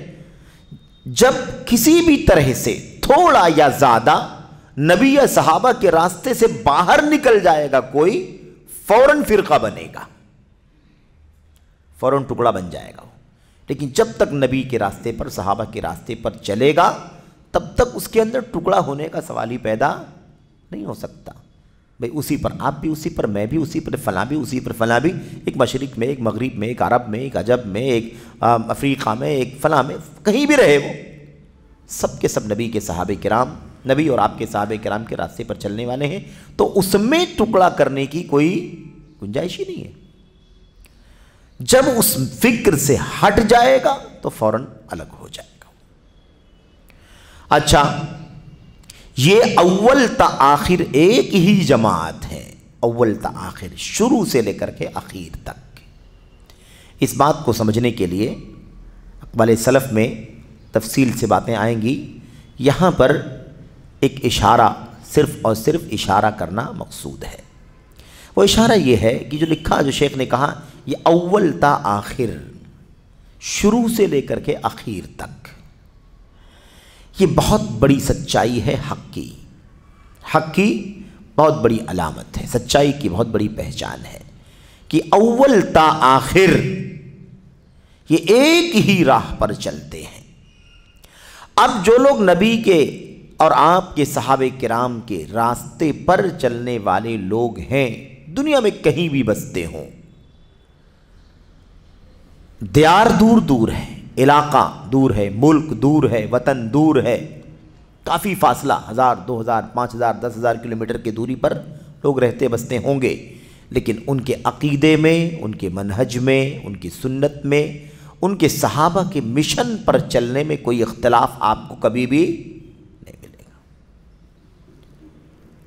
جب کسی بھی طرح سے تھوڑا یا زیادہ نبی یا صحابہ کے راستے سے باہر نکل جائے گا کوئی، فوراً فرقہ بنے گا، فوراً ٹکڑا بن جائے گا۔ لیکن جب تک نبی کے راستے پر صحابہ کے راستے پر چلے گا تب تک اس کے اندر ٹکڑا ہونے کا سوال ہی پیدا نہیں ہو سکتا۔ بھئی اسی پر آپ بھی اسی پر، میں بھی اسی پر، فلاں بھی اسی پر، فلاں بھی، ایک مشرق میں، ایک مغرب میں، ایک عرب میں، ایک عجب میں، ایک افریقہ میں، ایک فلاں میں، کہیں بھی رہے وہ، سب کے سب نبی کے صحابہ کرام، نبی اور آپ کے صحابہ کرام کے راستے پر چلنے والے ہیں، تو اس میں ٹکڑا کرنے کی کوئی گنجائش ہی نہیں ہے۔ جب اس فکر سے ہٹ جائے گا تو فوراً الگ ہو جائے گا۔ اچھا، یہ اول تا آخر ایک ہی جماعت ہے، اول تا آخر، شروع سے لے کر کے آخر تک۔ اس بات کو سمجھنے کے لیے اقوال سلف میں تفصیل سے باتیں آئیں گی، یہاں پر ایک اشارہ، صرف اور صرف اشارہ کرنا مقصود ہے۔ وہ اشارہ یہ ہے کہ جو لکھا، جو شیخ نے کہا یہ اول تا آخر، شروع سے لے کر کے آخر تک، یہ بہت بڑی سچائی ہے حق کی، حق کی بہت بڑی علامت ہے، سچائی کی بہت بڑی پہچان ہے کہ اول تا آخر یہ ایک ہی راہ پر چلتے ہیں۔ اب جو لوگ نبی کے اور آپ کے صحابہ کرام کے راستے پر چلنے والے لوگ ہیں، دنیا میں کہیں بھی بستے ہوں، دیار دور دور ہے، علاقہ دور ہے، ملک دور ہے، وطن دور ہے، کافی فاصلہ، 1000 2000 5000 10,000 کلومیٹر کی دوری پر لوگ رہتے بستے ہوں گے، لیکن ان کے عقیدے میں، ان کے منہج میں، ان کی سنت میں، ان کے صحابہ کے مشن پر چلنے میں کوئی اختلاف آپ کو کبھی بھی نہیں ملے گا۔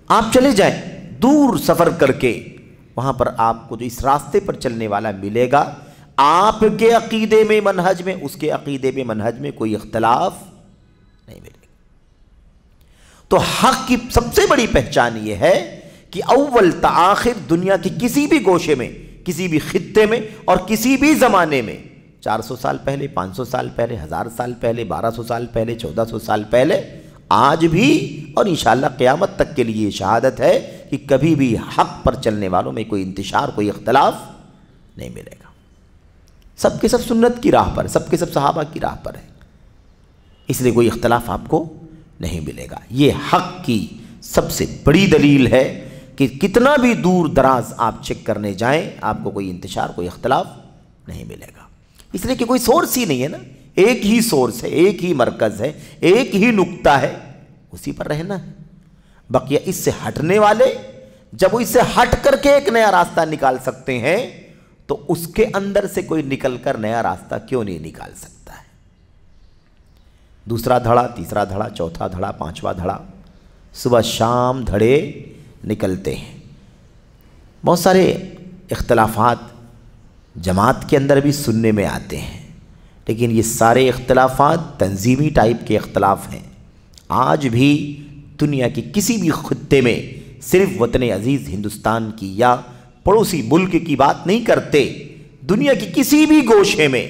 آپ چلے جائیں دور سفر کر کے، وہاں پر آپ کو جو اس راستے پر چلنے والا ملے گا، آپ کے عقیدے میں، منہج میں، اس کے عقیدے میں، منہج میں کوئی اختلاف نہیں ملے گا۔ تو حق کی سب سے بڑی پہچان یہ ہے کہ اول تا آخر دنیا کے کسی بھی گوشے میں، کسی بھی خطے میں اور کسی بھی زمانے میں، 400 سال پہلے، 500 سال پہلے، 1000 سال پہلے، 1200 سال پہلے، 1400 سال پہلے، آج بھی اور انشاءاللہ قیامت تک کے لیے یہ شہادت ہے کہ کبھی بھی حق پر چلنے والوں میں کوئی انتشار، کوئی اختلاف نہیں ملے گا۔ سب کے سب سنت کی راہ پر، سب کے سب صحابہ کی راہ پر ہے، اس لیے کوئی اختلاف آپ کو نہیں ملے گا۔ یہ حق کی سب سے بڑی دلیل ہے کہ کتنا بھی دور دراز آپ چیک کرنے جائیں، آپ کو کوئی انتشار، کوئی اختلاف نہیں ملے گا، اس لیے کہ کوئی سورس ہی نہیں ہے نا، ایک ہی سورس ہے، ایک ہی مرکز ہے، ایک ہی نقطہ ہے، اسی پر رہنا ہے۔ بقیہ اس سے ہٹنے والے، جب وہ اس سے ہٹ کر کے ایک نیا راستہ نکال سکتے ہیں تو اس کے اندر سے کوئی نکل کر نیا راستہ کیوں نہیں نکال سکتا ہے؟ دوسرا دھڑا، تیسرا دھڑا، چوتھا دھڑا، پانچواں دھڑا، صبح شام دھڑے نکلتے ہیں۔ بہت سارے اختلافات جماعت کے اندر بھی سننے میں آتے ہیں، لیکن یہ سارے اختلافات تنظیمی ٹائپ کے اختلاف ہیں۔ آج بھی دنیا کے کسی بھی خطے میں صرف وطن عزیز ہندوستان کی یا پڑوسی ملک کی بات نہیں کرتے، دنیا کی کسی بھی گوشے میں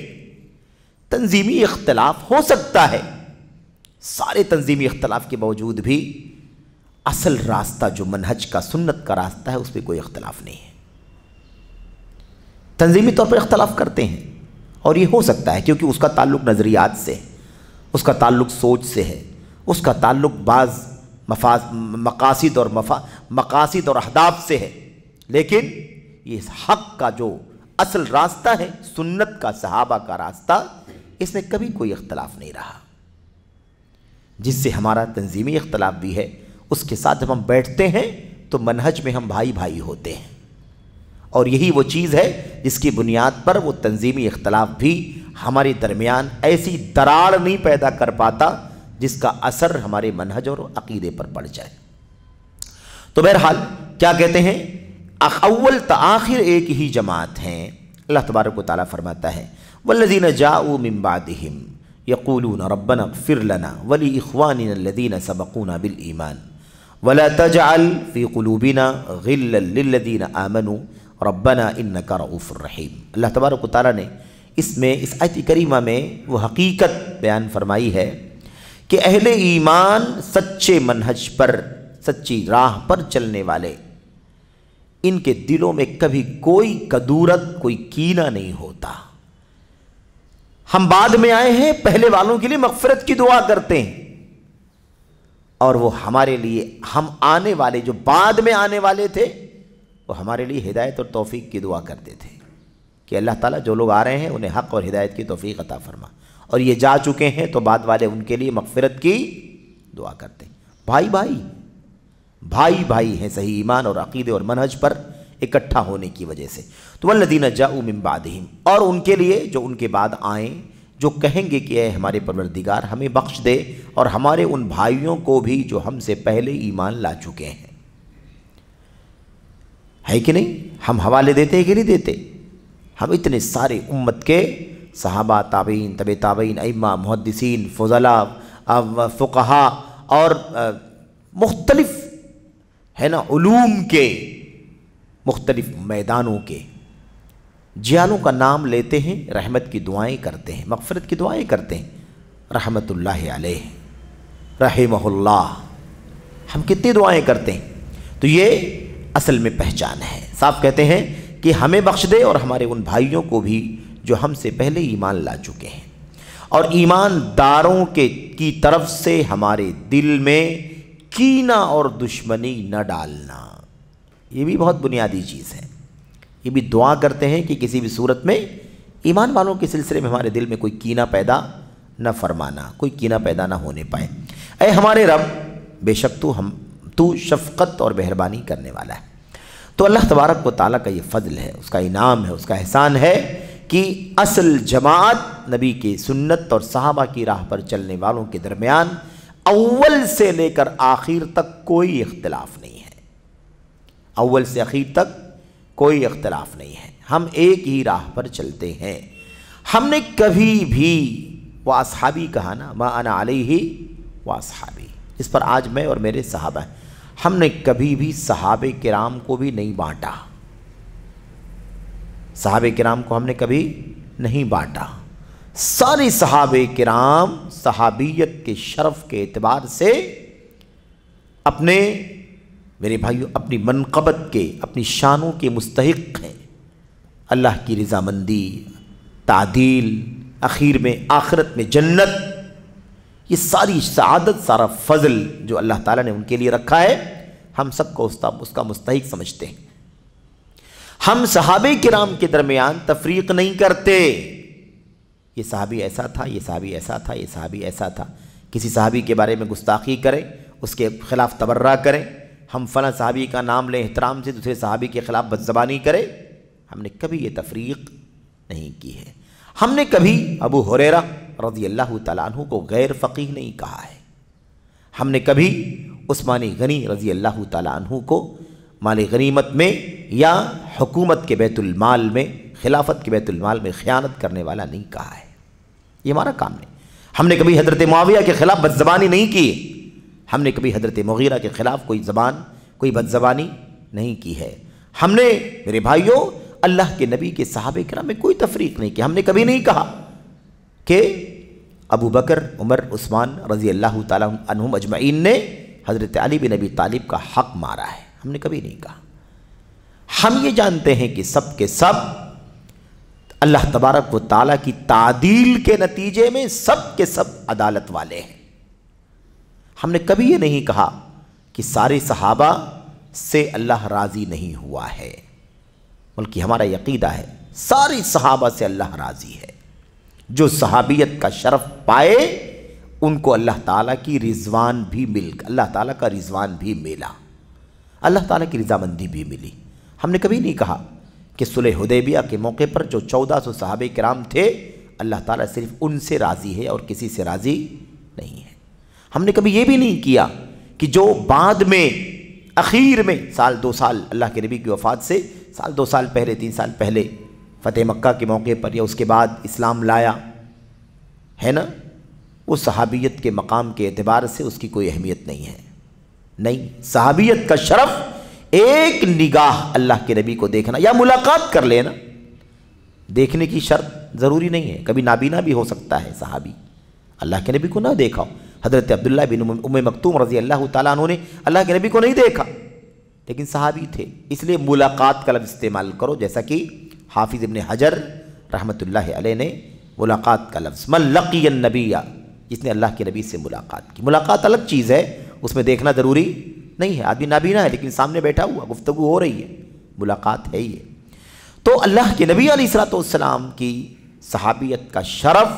تنظیمی اختلاف ہو سکتا ہے، سارے تنظیمی اختلاف کے باوجود بھی اصل راستہ جو منہج کا، سنت کا راستہ ہے، اس پہ کوئی اختلاف نہیں ہے۔ تنظیمی طور پر اختلاف کرتے ہیں اور یہ ہو سکتا ہے کیونکہ اس کا تعلق نظریات سے، اس کا تعلق سوچ سے ہے، اس کا تعلق بعض مقاصد اور اہداف سے ہے، لیکن یہ حق کا جو اصل راستہ ہے، سنت کا، صحابہ کا راستہ، اس میں کبھی کوئی اختلاف نہیں رہا۔ جس سے ہمارا تنظیمی اختلاف بھی ہے، اس کے ساتھ جب ہم بیٹھتے ہیں تو منہج میں ہم بھائی بھائی ہوتے ہیں، اور یہی وہ چیز ہے جس کی بنیاد پر وہ تنظیمی اختلاف بھی ہمارے درمیان ایسی دراڑ نہیں پیدا کر پاتا جس کا اثر ہمارے منہج اور عقیدے پر پڑ جائے۔ تو بہرحال کیا کہتے ہیں، اول تا آخر ایک ہی جماعت ہیں۔ اللہ تبارک و تعالیٰ فرماتا ہے والذین جاءوا من بعدہم یقولون ربنا اغفر لنا ولإخواننا الذین سبقونا بالایمان ولا تجعل فی قلوبنا غلا للذین آمنوا ربنا انک رؤوف رحیم۔ اللہ تبارک و تعالیٰ نے اس آیت کریمہ میں وہ حقیقت بیان فرمائی ہے کہ اہل ایمان سچے منہج پر، سچی راہ پر چلنے والے، ان کے دلوں میں کبھی کوئی کدورت، کوئی کینہ نہیں ہوتا۔ ہم بعد میں آئے ہیں، پہلے والوں کے لیے مغفرت کی دعا کرتے ہیں، اور وہ ہمارے لیے، ہم آنے والے جو بعد میں آنے والے تھے، وہ ہمارے لیے ہدایت اور توفیق کی دعا کرتے تھے کہ اللہ تعالیٰ جو لوگ آ رہے ہیں انہیں حق اور ہدایت کی توفیق عطا فرما، اور یہ جا چکے ہیں تو بعد والے ان کے لیے مغفرت کی دعا کرتے ہیں۔ بھائی بھائی ہیں صحیح ایمان اور عقیدے اور منہج پر اکٹھا ہونے کی وجہ سے۔ تو والذین جاءوا من بعدہم، اور ان کے لیے جو ان کے بعد آئیں، جو کہیں گے کہ اے ہمارے پروردگار ہمیں بخش دے، اور ہمارے ان بھائیوں کو بھی جو ہم سے پہلے ایمان لا چکے ہیں۔ ہے کہ نہیں؟ ہم حوالے دیتے ہیں کہ نہیں دیتے؟ ہم اتنے سارے امت کے صحابہ، تابعین، تبع تابعین، ائمہ، محدثین، فضلاء، فقہا، اور مختلف ہے نا علوم کے مختلف میدانوں کے جیالوں کا نام لیتے ہیں، رحمت کی دعائیں کرتے ہیں، مغفرت کی دعائیں کرتے ہیں، رحمت اللہ علیہ، رحمہ اللہ، ہم کتنی دعائیں کرتے ہیں۔ تو یہ اصل میں پہچان ہے۔ صاحب کہتے ہیں کہ ہمیں بخش دے اور ہمارے ان بھائیوں کو بھی جو ہم سے پہلے ایمان لا چکے ہیں، اور ایمانداروں کی طرف سے ہمارے دل میں کینہ اور دشمنی نہ ڈالنا۔ یہ بھی بہت بنیادی چیز ہے۔ یہ بھی دعا کرتے ہیں کہ کسی بھی صورت میں ایمان والوں کے سلسلے میں ہمارے دل میں کوئی کینہ پیدا نہ فرمانا، کوئی کینہ پیدا نہ ہونے پائے۔ اے ہمارے رب، بے شک تو شفقت اور مہربانی کرنے والا ہے۔ تو اللہ تبارک و تعالیٰ کا یہ فضل ہے، اس کا انعام ہے، اس کا احسان ہے کہ اصل جماعت نبی کی سنت اور صحابہ کی راہ پر چلنے والوں کے درمیان اول سے لے کر آخر تک کوئی اختلاف نہیں ہے۔ اول سے آخر تک کوئی اختلاف نہیں ہے، ہم ایک ہی راہ پر چلتے ہیں۔ ہم نے کبھی بھی وہ اصحابی کہا نا، ما انا علیہ و اصحابی، اس پر آج میں اور میرے صحابہ ہیں، ہم نے کبھی بھی صحابہ کرام کو بھی نہیں بانٹا، صحابہ کرام کو ہم نے کبھی نہیں بانٹا۔ سارے صحابہ کرام صحابیت کے شرف کے اعتبار سے اپنے، میرے بھائیو، اپنی منقبت کے، اپنی شانوں کے مستحق ہیں۔ اللہ کی رضامندی، تعدیل، اخیر میں آخرت میں جنت، یہ ساری سعادت، سارا فضل جو اللہ تعالیٰ نے ان کے لیے رکھا ہے، ہم سب کو اس کا مستحق سمجھتے ہیں۔ ہم صحابہ کرام کے درمیان تفریق نہیں کرتے، یہ صحابی ایسا تھا، یہ صحابی ایسا تھا، یہ صحابی ایسا تھا۔ کسی صحابی کے بارے میں گستاخی کریں، اس کے خلاف تبرہ کریں، ہم فلاں صحابی کا نام لیں احترام سے، دوسرے صحابی کے خلاف بدزبانی کریں، ہم نے کبھی یہ تفریق نہیں کی ہے۔ ہم نے کبھی ابو ہریرہ رضی اللہ تعالیٰ عنہ کو غیر فقیہ نہیں کہا ہے۔ ہم نے کبھی عثمان غنی رضی اللہ تعالیٰ عنہ کو مال غنیمت میں یا حکومت کے بیت المال میں، خلافت کے بیت المال میں خیانت کرنے والا نہیں کہا ہے، یہ ہمارا کام نہیں۔ ہم نے کبھی حضرت معاویہ کے خلاف بدزبانی نہیں کی، ہم نے کبھی حضرت مغیرہ کے خلاف کوئی بدزبانی نہیں کی ہے. ہم نے میرے بھائیوں اللہ کے نبی کے صحابہ کرام میں کوئی تفریق نہیں کی. ہم نے کبھی نہیں کہا کہ ابو بکر عمر عثمان رضی اللہ تعالیٰ عنہم اجمعین نے حضرت علی بن ابی طالب کا حق مارا ہے. ہم نے کبھی نہیں کہا. ہم یہ جانتے ہیں کہ سب کے سب اللہ تبارک و تعالیٰ کی تعدیل کے نتیجے میں سب کے سب عدالت والے ہیں. ہم نے کبھی یہ نہیں کہا کہ سارے صحابہ سے اللہ راضی نہیں ہوا ہے، بلکہ ہمارا عقیدہ ہے سارے صحابہ سے اللہ راضی ہے. جو صحابیت کا شرف پائے ان کو اللہ تعالیٰ کی رضوان بھی اللہ تعالیٰ کا رضوان بھی ملا، اللہ تعالیٰ کی رضامندی بھی ملی. ہم نے کبھی نہیں کہا کہ صلح حدیبیہ کے موقع پر جو 1400 صحابہ کرام تھے اللہ تعالیٰ صرف ان سے راضی ہے اور کسی سے راضی نہیں ہے. ہم نے کبھی یہ بھی نہیں کیا کہ جو بعد میں اخیر میں سال 2 سال اللہ کے نبی کی وفات سے سال 2 سال پہلے 3 سال پہلے فتح مکہ کے موقع پر یا اس کے بعد اسلام لایا ہے نا، وہ صحابیت کے مقام کے اعتبار سے اس کی کوئی اہمیت نہیں ہے. نہیں، صحابیت کا شرف ایک نگاہ اللہ کے نبی کو دیکھنا یا ملاقات کر لینا. دیکھنے کی شرط ضروری نہیں ہے، کبھی نابینا بھی ہو سکتا ہے صحابی، اللہ کے نبی کو نہ دیکھا ہو. حضرت عبداللہ بن ام مکتوم رضی اللہ تعالیٰ عنہ نے اللہ کے نبی کو نہیں دیکھا لیکن صحابی تھے، اس لیے ملاقات کا لفظ استعمال کرو، جیسا کہ حافظ ابن حجر رحمۃ اللہ علیہ نے ملاقات کا لفظ من لقی النبی، جس نے اللہ کے نبی سے ملاقات کی. ملاقات الگ چیز ہے، اس میں دیکھنا ضروری نہیں ہے. آدمی نابینا ہے لیکن سامنے بیٹھا ہوا گفتگو ہو رہی ہے، ملاقات ہے یہ. تو اللہ کے نبی علیہ الصلوۃ والسلام کی صحابیت کا شرف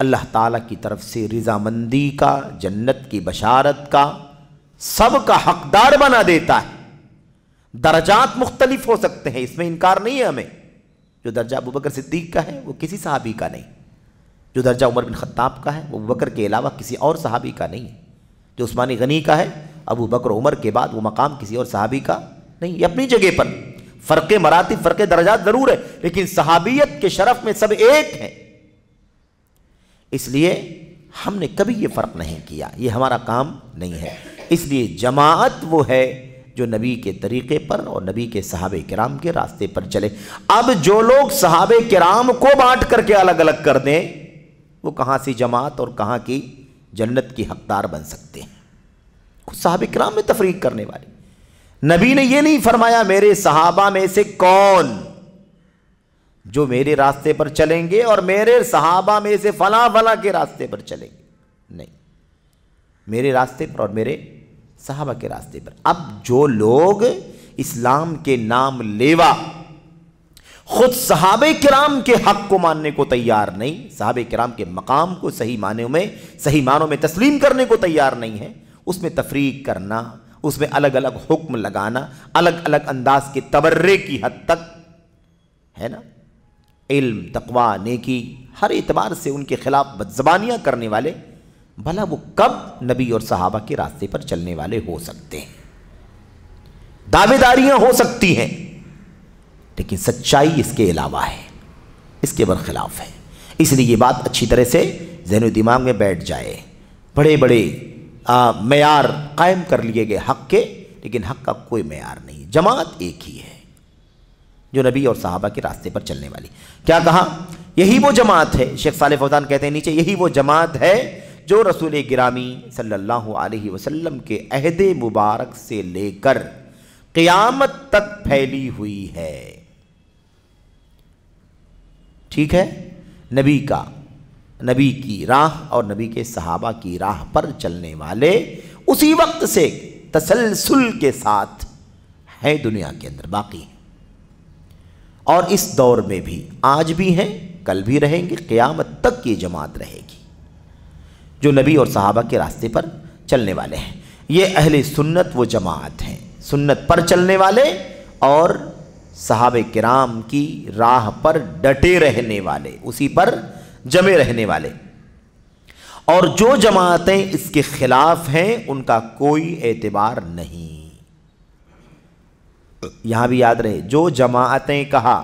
اللہ تعالیٰ کی طرف سے رضامندی کا، جنت کی بشارت کا، سب کا حقدار بنا دیتا ہے. درجات مختلف ہو سکتے ہیں، اس میں انکار نہیں ہے ہمیں. جو درجہ ابو بکر صدیق کا ہے وہ کسی صحابی کا نہیں، جو درجہ عمر بن خطاب کا ہے وہ ابو بکر کے علاوہ کسی اور صحابی کا نہیں ہے، جو عثمان غنی کا ہے ابو بکر عمر کے بعد وہ مقام کسی اور صحابی کا نہیں. یہ اپنی جگہ پر فرق مراتب، فرق درجات ضرور ہے، لیکن صحابیت کے شرف میں سب ایک ہیں. اس لیے ہم نے کبھی یہ فرق نہیں کیا، یہ ہمارا کام نہیں ہے. اس لیے جماعت وہ ہے جو نبی کے طریقے پر اور نبی کے صحابہ کرام کے راستے پر چلے. اب جو لوگ صحابہ کرام کو بانٹ کر کے الگ الگ کر دیں وہ کہاں سی جماعت اور کہاں کی جنت کی حقدار بن سکتے ہیں. صحابہ کرام میں تفریق کرنے والے، نبی نے یہ نہیں فرمایا میرے صحابہ میں سے کون جو میرے راستے پر چلیں گے اور میرے صحابہ میں سے فلاں فلاں کے راستے پر چلیں گے. نہیں، میرے راستے پر اور میرے صحابہ کے راستے پر. اب جو لوگ اسلام کے نام لیوا خود صحابہ کرام کے حق کو ماننے کو تیار نہیں، صحابہ کرام کے مقام کو صحیح معنوں میں تسلیم کرنے کو تیار نہیں ہے، اس میں تفریق کرنا، اس میں الگ الگ حکم لگانا، الگ الگ انداز کے تبرے کی حد تک ہے نا، علم، تقوی، نیکی، ہر اعتبار سے ان کے خلاف بدزبانیاں کرنے والے بھلا وہ کب نبی اور صحابہ کے راستے پر چلنے والے ہو سکتے ہیں؟ دعوے داریاں ہو سکتی ہیں لیکن سچائی اس کے علاوہ ہے، اس کے برخلاف ہے. اس لیے یہ بات اچھی طرح سے ذہن و دماغ میں بیٹھ جائے. بڑے بڑے معیار قائم کر لیے گئے حق کے، لیکن حق کا کوئی معیار نہیں. جماعت ایک ہی ہے جو نبی اور صحابہ کے راستے پر چلنے والی. کیا کہا؟ یہی وہ جماعت ہے. شیخ صالح فوزان کہتے ہیں نیچے، یہی وہ جماعت ہے جو رسول گرامی صلی اللہ علیہ وسلم کے عہد مبارک سے لے کر قیامت تک پھیلی ہوئی ہے. ٹھیک ہے، نبی کی راہ اور نبی کے صحابہ کی راہ پر چلنے والے اسی وقت سے تسلسل کے ساتھ ہیں دنیا کے اندر، باقی ہیں اور اس دور میں بھی آج بھی ہیں، کل بھی رہیں گے، قیامت تک یہ جماعت رہے گی جو نبی اور صحابہ کے راستے پر چلنے والے ہیں. یہ اہل سنت وہ جماعت ہیں، سنت پر چلنے والے اور صحابہ کرام کی راہ پر ڈٹے رہنے والے، اسی پر جمے رہنے والے. اور جو جماعتیں اس کے خلاف ہیں ان کا کوئی اعتبار نہیں. یہاں بھی یاد رہے، جو جماعتیں کہا،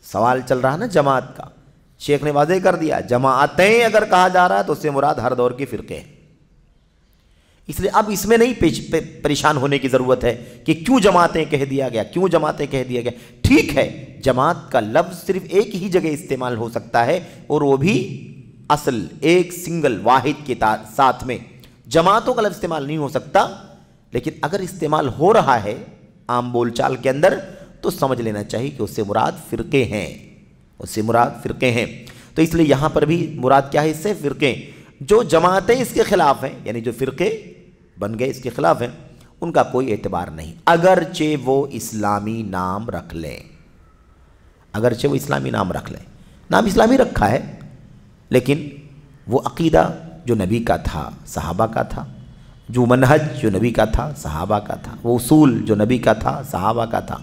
سوال چل رہا نا جماعت کا، شیخ نے واضح کر دیا جماعتیں اگر کہا جا رہا ہے تو اس سے مراد ہر دور کی فرقے ہیں. اس لیے اب اس میں نہیں پریشان ہونے کی ضرورت ہے کہ کیوں جماعتیں کہہ دیا گیا، کیوں جماعتیں کہہ دیا گیا۔ ٹھیک ہے، جماعت کا لفظ صرف ایک ہی جگہ استعمال ہو سکتا ہے، اور وہ بھی اصل ایک سنگل واحد کے ساتھ میں جماعتوں کا لفظ استعمال نہیں ہو سکتا، لیکن اگر استعمال ہو رہا ہے عام بول چال کے اندر تو سمجھ لینا چاہیے کہ اس سے مراد فرقے ہیں، اس سے مراد فرقے ہیں۔ تو اس لیے یہاں پر بھی مراد کیا ہے اس سے؟ فرقے۔ جو جماعتیں اس کے خلاف ہیں، یعنی جو فرقے بن گئے اس کے خلاف ہیں، ان کا کوئی اعتبار نہیں، اگرچہ وہ اسلامی نام رکھ لیں، اگرچہ وہ اسلامی نام رکھ لیں۔ نام اسلامی رکھا ہے، لیکن وہ عقیدہ جو نبی کا تھا صحابہ کا تھا، جو منہج جو نبی کا تھا صحابہ کا تھا، وہ اصول جو نبی کا تھا صحابہ کا تھا،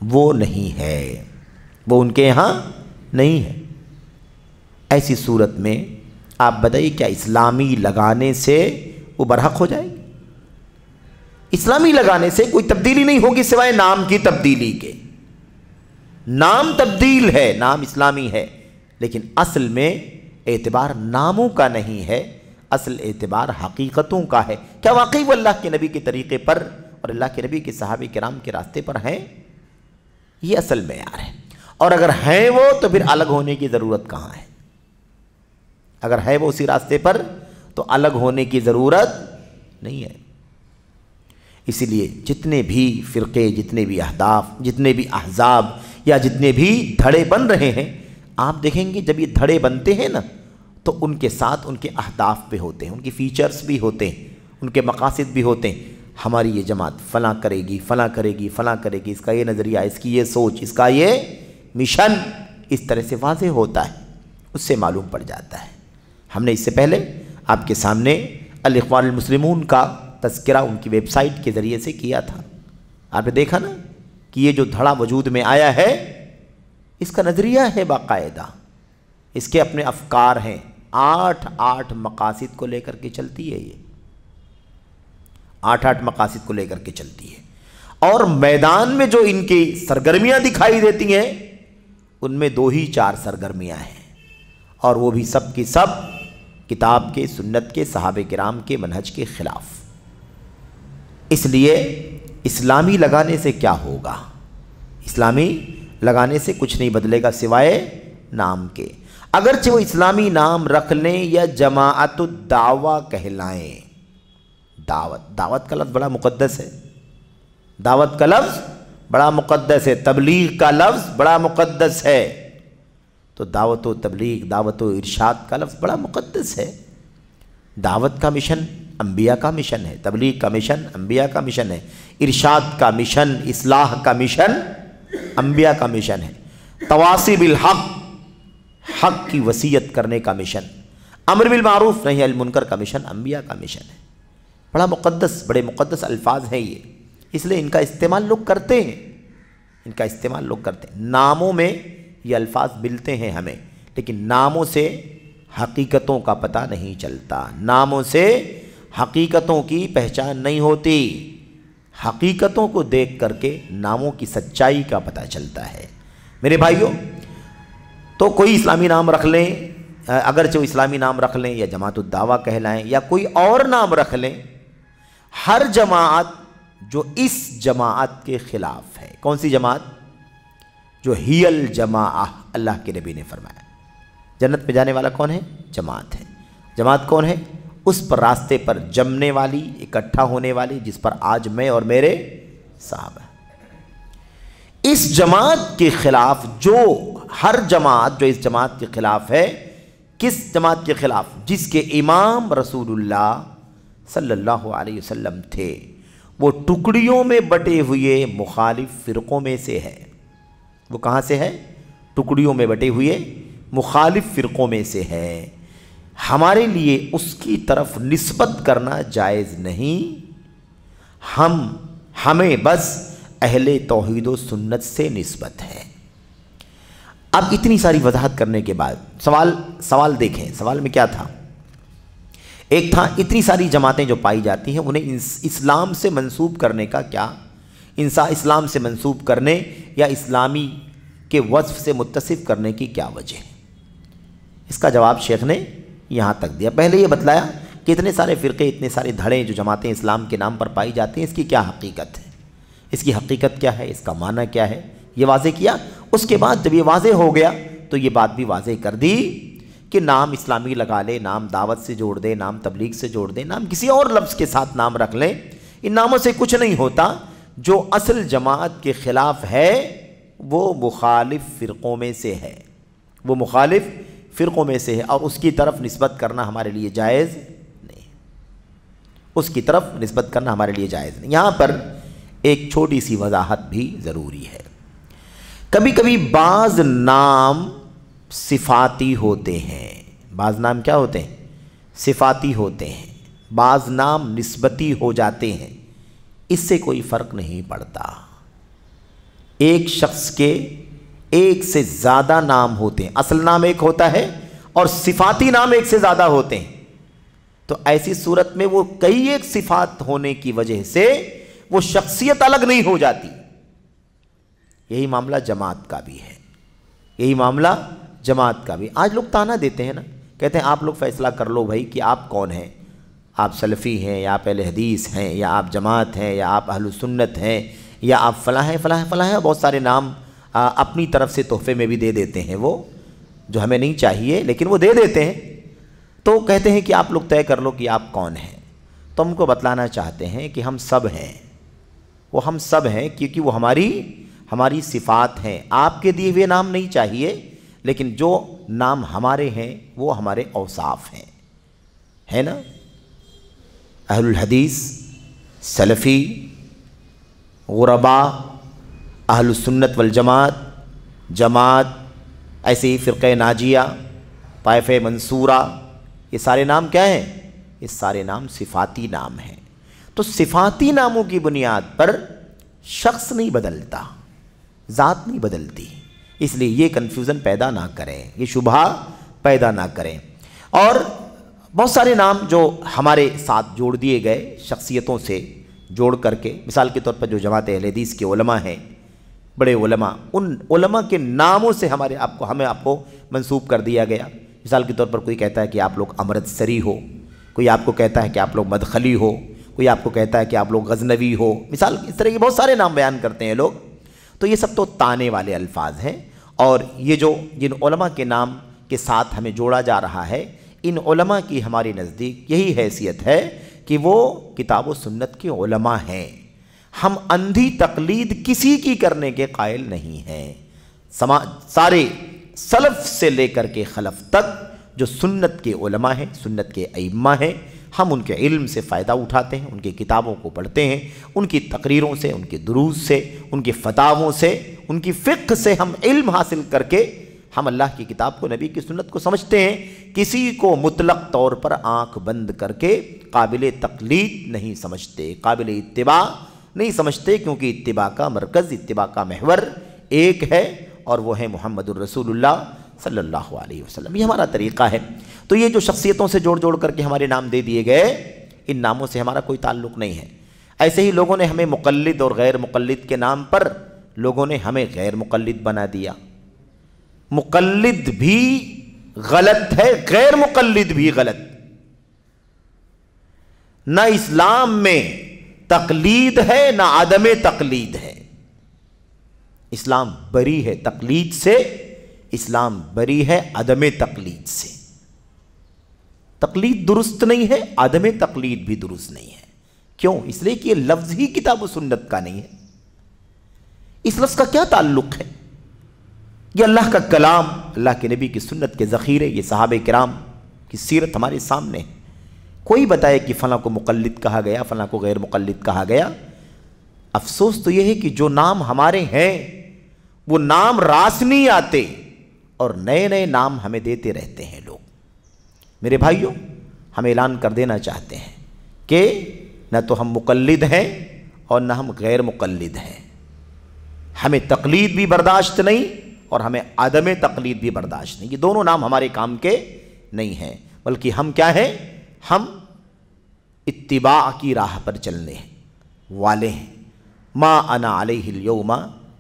وہ نہیں ہے، وہ ان کے یہاں نہیں ہے۔ ایسی صورت میں آپ بتائیے کیا اسلامی لگانے سے وہ برحق ہو جائے گی؟ اسلامی لگانے سے کوئی تبدیلی نہیں ہوگی سوائے نام کی تبدیلی کے۔ نام تبدیل ہے، نام اسلامی ہے، لیکن اصل میں اعتبار ناموں کا نہیں ہے، اصل اعتبار حقیقتوں کا ہے۔ کیا واقعی وہ اللہ کے نبی کے طریقے پر اور اللہ کے نبی کے صحابہ کرام کے راستے پر ہیں؟ یہ اصل معیار ہے، اور اگر ہیں وہ تو پھر الگ ہونے کی ضرورت کہاں ہے؟ اگر ہے وہ اسی راستے پر تو الگ ہونے کی ضرورت نہیں ہے۔ اسی لیے جتنے بھی فرقے، جتنے بھی اہداف، جتنے بھی احزاب یا جتنے بھی دھڑے بن رہے ہیں، آپ دیکھیں گے جب یہ دھڑے بنتے ہیں نا تو ان کے ساتھ ان کے اہداف بھی ہوتے ہیں، ان کی فیچرز بھی ہوتے ہیں، ان کے مقاصد بھی ہوتے ہیں۔ ہماری یہ جماعت فلاں کرے گی، فلاں کرے گی، فلاں کرے گی، اس کا یہ نظریہ، اس کی یہ سوچ، اس کا یہ مشن اس طرح سے واضح ہوتا ہے، اس سے معلوم پڑ جاتا ہے۔ ہم نے اس سے پہلے آپ کے سامنے الاخوان المسلمون کا تذکرہ ان کی ویب سائٹ کے ذریعے سے کیا تھا۔ آپ نے دیکھا نا کہ یہ جو دھڑا وجود میں آیا ہے، اس کا نظریہ ہے باقاعدہ، اس کے اپنے افکار ہیں، 8 مقاصد کو لے کر کے چلتی ہے، یہ 8 مقاصد کو لے کر کے چلتی ہے، اور میدان میں جو ان کی سرگرمیاں دکھائی دیتی ہیں ان میں 2 ہی 4 سرگرمیاں ہیں، اور وہ بھی سب کی سب کتاب کے، سنت کے، صحابہ کرام کے منہج کے خلاف۔ اس لیے اسلامی لگانے سے کیا ہوگا؟ اسلامی لگانے سے کچھ نہیں بدلے گا سوائے نام کے، اگرچہ وہ اسلامی نام رکھ لیں یا جماعت الدعوہ کہلائیں۔ دعوت کا لفظ بڑا مقدس ہے، دعوت کا لفظ بڑا مقدس ہے، تبلیغ کا لفظ بڑا مقدس ہے، تو دعوت و تبلیغ، دعوت و ارشاد کا لفظ بڑا مقدس ہے۔ دعوت کا مشن انبیاء کا مشن ہے، تبلیغ کا مشن انبیاء کا مشن ہے، ارشاد کا مشن، اصلاح کا مشن انبیاء کا مشن ہے، تواصی بالحق، حق کی وصیت کرنے کا مشن، امر بالمعروف نہی عن المنکر کا مشن انبیاء کا مشن ہے۔ بڑا مقدس، بڑے مقدس الفاظ ہیں یہ، اس لیے ان کا استعمال لوگ کرتے ہیں، ان کا استعمال لوگ کرتے ہیں۔ ناموں میں یہ الفاظ ملتے ہیں ہمیں، لیکن ناموں سے حقیقتوں کا پتہ نہیں چلتا، ناموں سے حقیقتوں کی پہچان نہیں ہوتی، حقیقتوں کو دیکھ کر کے ناموں کی سچائی کا پتہ چلتا ہے۔ میرے بھائیوں، تو کوئی اسلامی نام رکھ لیں، اگرچہ وہ اسلامی نام رکھ لیں یا جماعت الدعوہ کہلائیں یا کوئی اور نام رکھ لیں، ہر جماعت جو اس جماعت کے خلاف ہے، کون سی جماعت؟ جو ہی الجماعہ، اللہ کے نبی نے فرمایا جنت میں جانے والا کون ہے؟ جماعت ہے۔ جماعت کون ہے؟ اس پر راستے پر جمنے والی، اکٹھا ہونے والی، جس پر آج میں اور میرے صحابہ۔ اس جماعت کے خلاف جو ہر جماعت جو اس جماعت کے خلاف ہے، کس جماعت کے خلاف؟ جس کے امام رسول اللہ صلی اللہ علیہ وسلم تھے، وہ ٹکڑیوں میں بٹے ہوئے مخالف فرقوں میں سے ہے۔ وہ کہاں سے ہے؟ ٹکڑیوں میں بٹے ہوئے مخالف فرقوں میں سے ہے۔ ہمارے لیے اس کی طرف نسبت کرنا جائز نہیں، ہمیں بس اہل توحید و سنت سے نسبت ہے۔ اب اتنی ساری وضاحت کرنے کے بعد سوال دیکھیں، سوال میں کیا تھا؟ ایک تھا اتنی ساری جماعتیں جو پائی جاتی ہیں انہیں اسلام سے منسوب کرنے کا کیا، اسلام سے منسوب کرنے یا اسلامی کے وصف سے متصف کرنے کی کیا وجہ ہے؟ اس کا جواب شیخ نے یہاں تک دیا۔ پہلے یہ بتلایا کہ کہ اتنے سارے فرقے، اتنے سارے دھڑے جو جماعتیں اسلام کے نام پر پائی جاتی ہیں، اس کی کیا حقیقت ہے، اس کی حقیقت کیا ہے، اس کا معنی کیا ہے، یہ واضح کیا۔ اس کے بعد جب یہ واضح ہو گیا تو یہ بات بھی واضح کر دی کہ نام اسلامی لگا لے، نام دعوت سے جوڑ دے، نام تبلیغ سے جوڑ دے، نام کسی اور لفظ کے ساتھ نام رکھ لیں، ان ناموں سے کچھ نہیں ہوتا۔ جو اصل جماعت کے خلاف ہے وہ مخالف فرقوں میں سے ہے، وہ مخالف فرقوں میں سے ہے، اور اس کی طرف نسبت کرنا ہمارے لیے جائز نہیں، اس کی طرف نسبت کرنا ہمارے لیے جائز نہیں۔ یہاں پر ایک چھوٹی سی وضاحت بھی ضروری ہے۔ کبھی کبھی بعض نام صفاتی ہوتے ہیں، بعض نام کیا ہوتے ہیں؟ صفاتی ہوتے ہیں، بعض نام نسبتی ہو جاتے ہیں، اس سے کوئی فرق نہیں پڑتا۔ ایک شخص کے ایک سے زیادہ نام ہوتے ہیں، اصل نام ایک ہوتا ہے اور صفاتی نام ایک سے زیادہ ہوتے ہیں، تو ایسی صورت میں وہ کئی ایک صفات ہونے کی وجہ سے وہ شخصیت الگ نہیں ہو جاتی۔ یہی معاملہ جماعت کا بھی ہے، یہی معاملہ جماعت کا بھی۔ آج لوگ تانا دیتے ہیں نا، کہتے ہیں آپ لوگ فیصلہ کر لو بھائی کہ آپ کون ہیں، آپ سلفی ہیں یا آپ اہل حدیث ہیں یا آپ جماعت ہیں یا آپ اہل سنت ہیں یا آپ فلاں ہیں فلاں فلاں ہیں۔ بہت سارے نام اپنی طرف سے تحفے میں بھی دے دیتے ہیں، وہ جو ہمیں نہیں چاہیے لیکن وہ دے دیتے ہیں، تو کہتے ہیں کہ آپ لوگ طے کر لو کہ آپ کون ہیں۔ تو ہم کو بتلانا چاہتے ہیں کہ ہم سب ہیں، وہ ہم سب ہیں، کیونکہ وہ ہماری صفات ہیں۔ آپ کے دیے ہوئے نام نہیں چاہیے، لیکن جو نام ہمارے ہیں وہ ہمارے اوصاف ہیں، ہے نا؟ اہل الحدیث، سلفی، غربا، اہل السنت والجماعت، جماعت، ایسے ہی فرقہ ناجیہ، طائفہ منصورہ، یہ سارے نام کیا ہیں؟ یہ سارے نام صفاتی نام ہیں۔ تو صفاتی ناموں کی بنیاد پر شخص نہیں بدلتا، ذات نہیں بدلتی، اس لیے یہ کنفیوژن پیدا نہ کریں، یہ شبہہ پیدا نہ کریں۔ اور بہت سارے نام جو ہمارے ساتھ جوڑ دیے گئے شخصیتوں سے جوڑ کر کے، مثال کے طور پر جو جماعت اہل حدیث کے علماء ہیں، بڑے علماء، ان علماء کے ناموں سے ہمیں آپ کو منسوب کر دیا گیا۔ مثال کے طور پر کوئی کہتا ہے کہ آپ لوگ امرتسری ہو، کوئی آپ کو کہتا ہے کہ آپ لوگ مدخلی ہو، کوئی آپ کو کہتا ہے کہ آپ لوگ غزنوی ہو، مثال اس طرح کے بہت سارے نام بیان کرتے ہیں لوگ۔ تو یہ سب تو تانے والے الفاظ ہیں، اور یہ جو جن علماء کے نام کے ساتھ ہمیں جوڑا جا رہا ہے، ان علماء کی ہماری نزدیک یہی حیثیت ہے کہ وہ کتاب و سنت کے علماء ہیں۔ ہم اندھی تقلید کسی کی کرنے کے قائل نہیں ہیں۔ سارے سلف سے لے کر کے خلف تک جو سنت کے علماء ہیں، سنت کے ائمہ ہیں، ہم ان کے علم سے فائدہ اٹھاتے ہیں، ان کی کتابوں کو پڑھتے ہیں، ان کی تقریروں سے، ان کے دروس سے، ان کے فتاووں سے، ان کی فقہ سے ہم علم حاصل کر کے ہم اللہ کی کتاب کو، نبی کی سنت کو سمجھتے ہیں۔ کسی کو مطلق طور پر آنکھ بند کر کے قابل تقلید نہیں سمجھتے، قابل اتباع نہیں سمجھتے، کیونکہ اتباع کا مرکز، اتباع کا محور ایک ہے، اور وہ ہے محمد الرسول اللہ صلی اللہ علیہ وسلم۔ یہ ہمارا طریقہ ہے۔ تو یہ جو شخصیتوں سے جوڑ کر کے ہمارے نام دے دیے گئے، ان ناموں سے ہمارا کوئی تعلق نہیں ہے۔ ایسے ہی لوگوں نے ہمیں مقلد اور غیر مقلد کے نام پر لوگوں نے ہمیں غیر مقلد بنا دیا۔ مقلد بھی غلط ہے، غیر مقلد بھی غلط۔ نہ اسلام میں تقلید ہے نہ عدم تقلید ہے۔ اسلام بری ہے تقلید سے، اسلام بری ہے عدم تقلید سے۔ تقلید درست نہیں ہے، عدم تقلید بھی درست نہیں ہے۔ کیوں؟ اس لیے کہ یہ لفظ ہی کتاب و سنت کا نہیں ہے۔ اس لفظ کا کیا تعلق ہے؟ یہ اللہ کا کلام، اللہ کے نبی کی سنت کے ذخیرے، یہ صحابہ کرام کی سیرت ہمارے سامنے ہے۔ کوئی بتائے کہ فلاں کو مقلد کہا گیا، فلاں کو غیر مقلد کہا گیا۔ افسوس تو یہ ہے کہ جو نام ہمارے ہیں وہ نام راس نہیں آتے، اور نئے نئے نام ہمیں دیتے رہتے ہیں لوگ۔ میرے بھائیوں، ہم اعلان کر دینا چاہتے ہیں کہ نہ تو ہم مقلد ہیں اور نہ ہم غیر مقلد ہیں۔ ہمیں تقلید بھی برداشت نہیں اور ہمیں عدم تقلید بھی برداشت نہیں۔ یہ دونوں نام ہمارے کام کے نہیں ہیں، بلکہ ہم کیا ہیں؟ ہم اتباع کی راہ پر چلنے والے ہیں۔ ما انا علیہ اليوم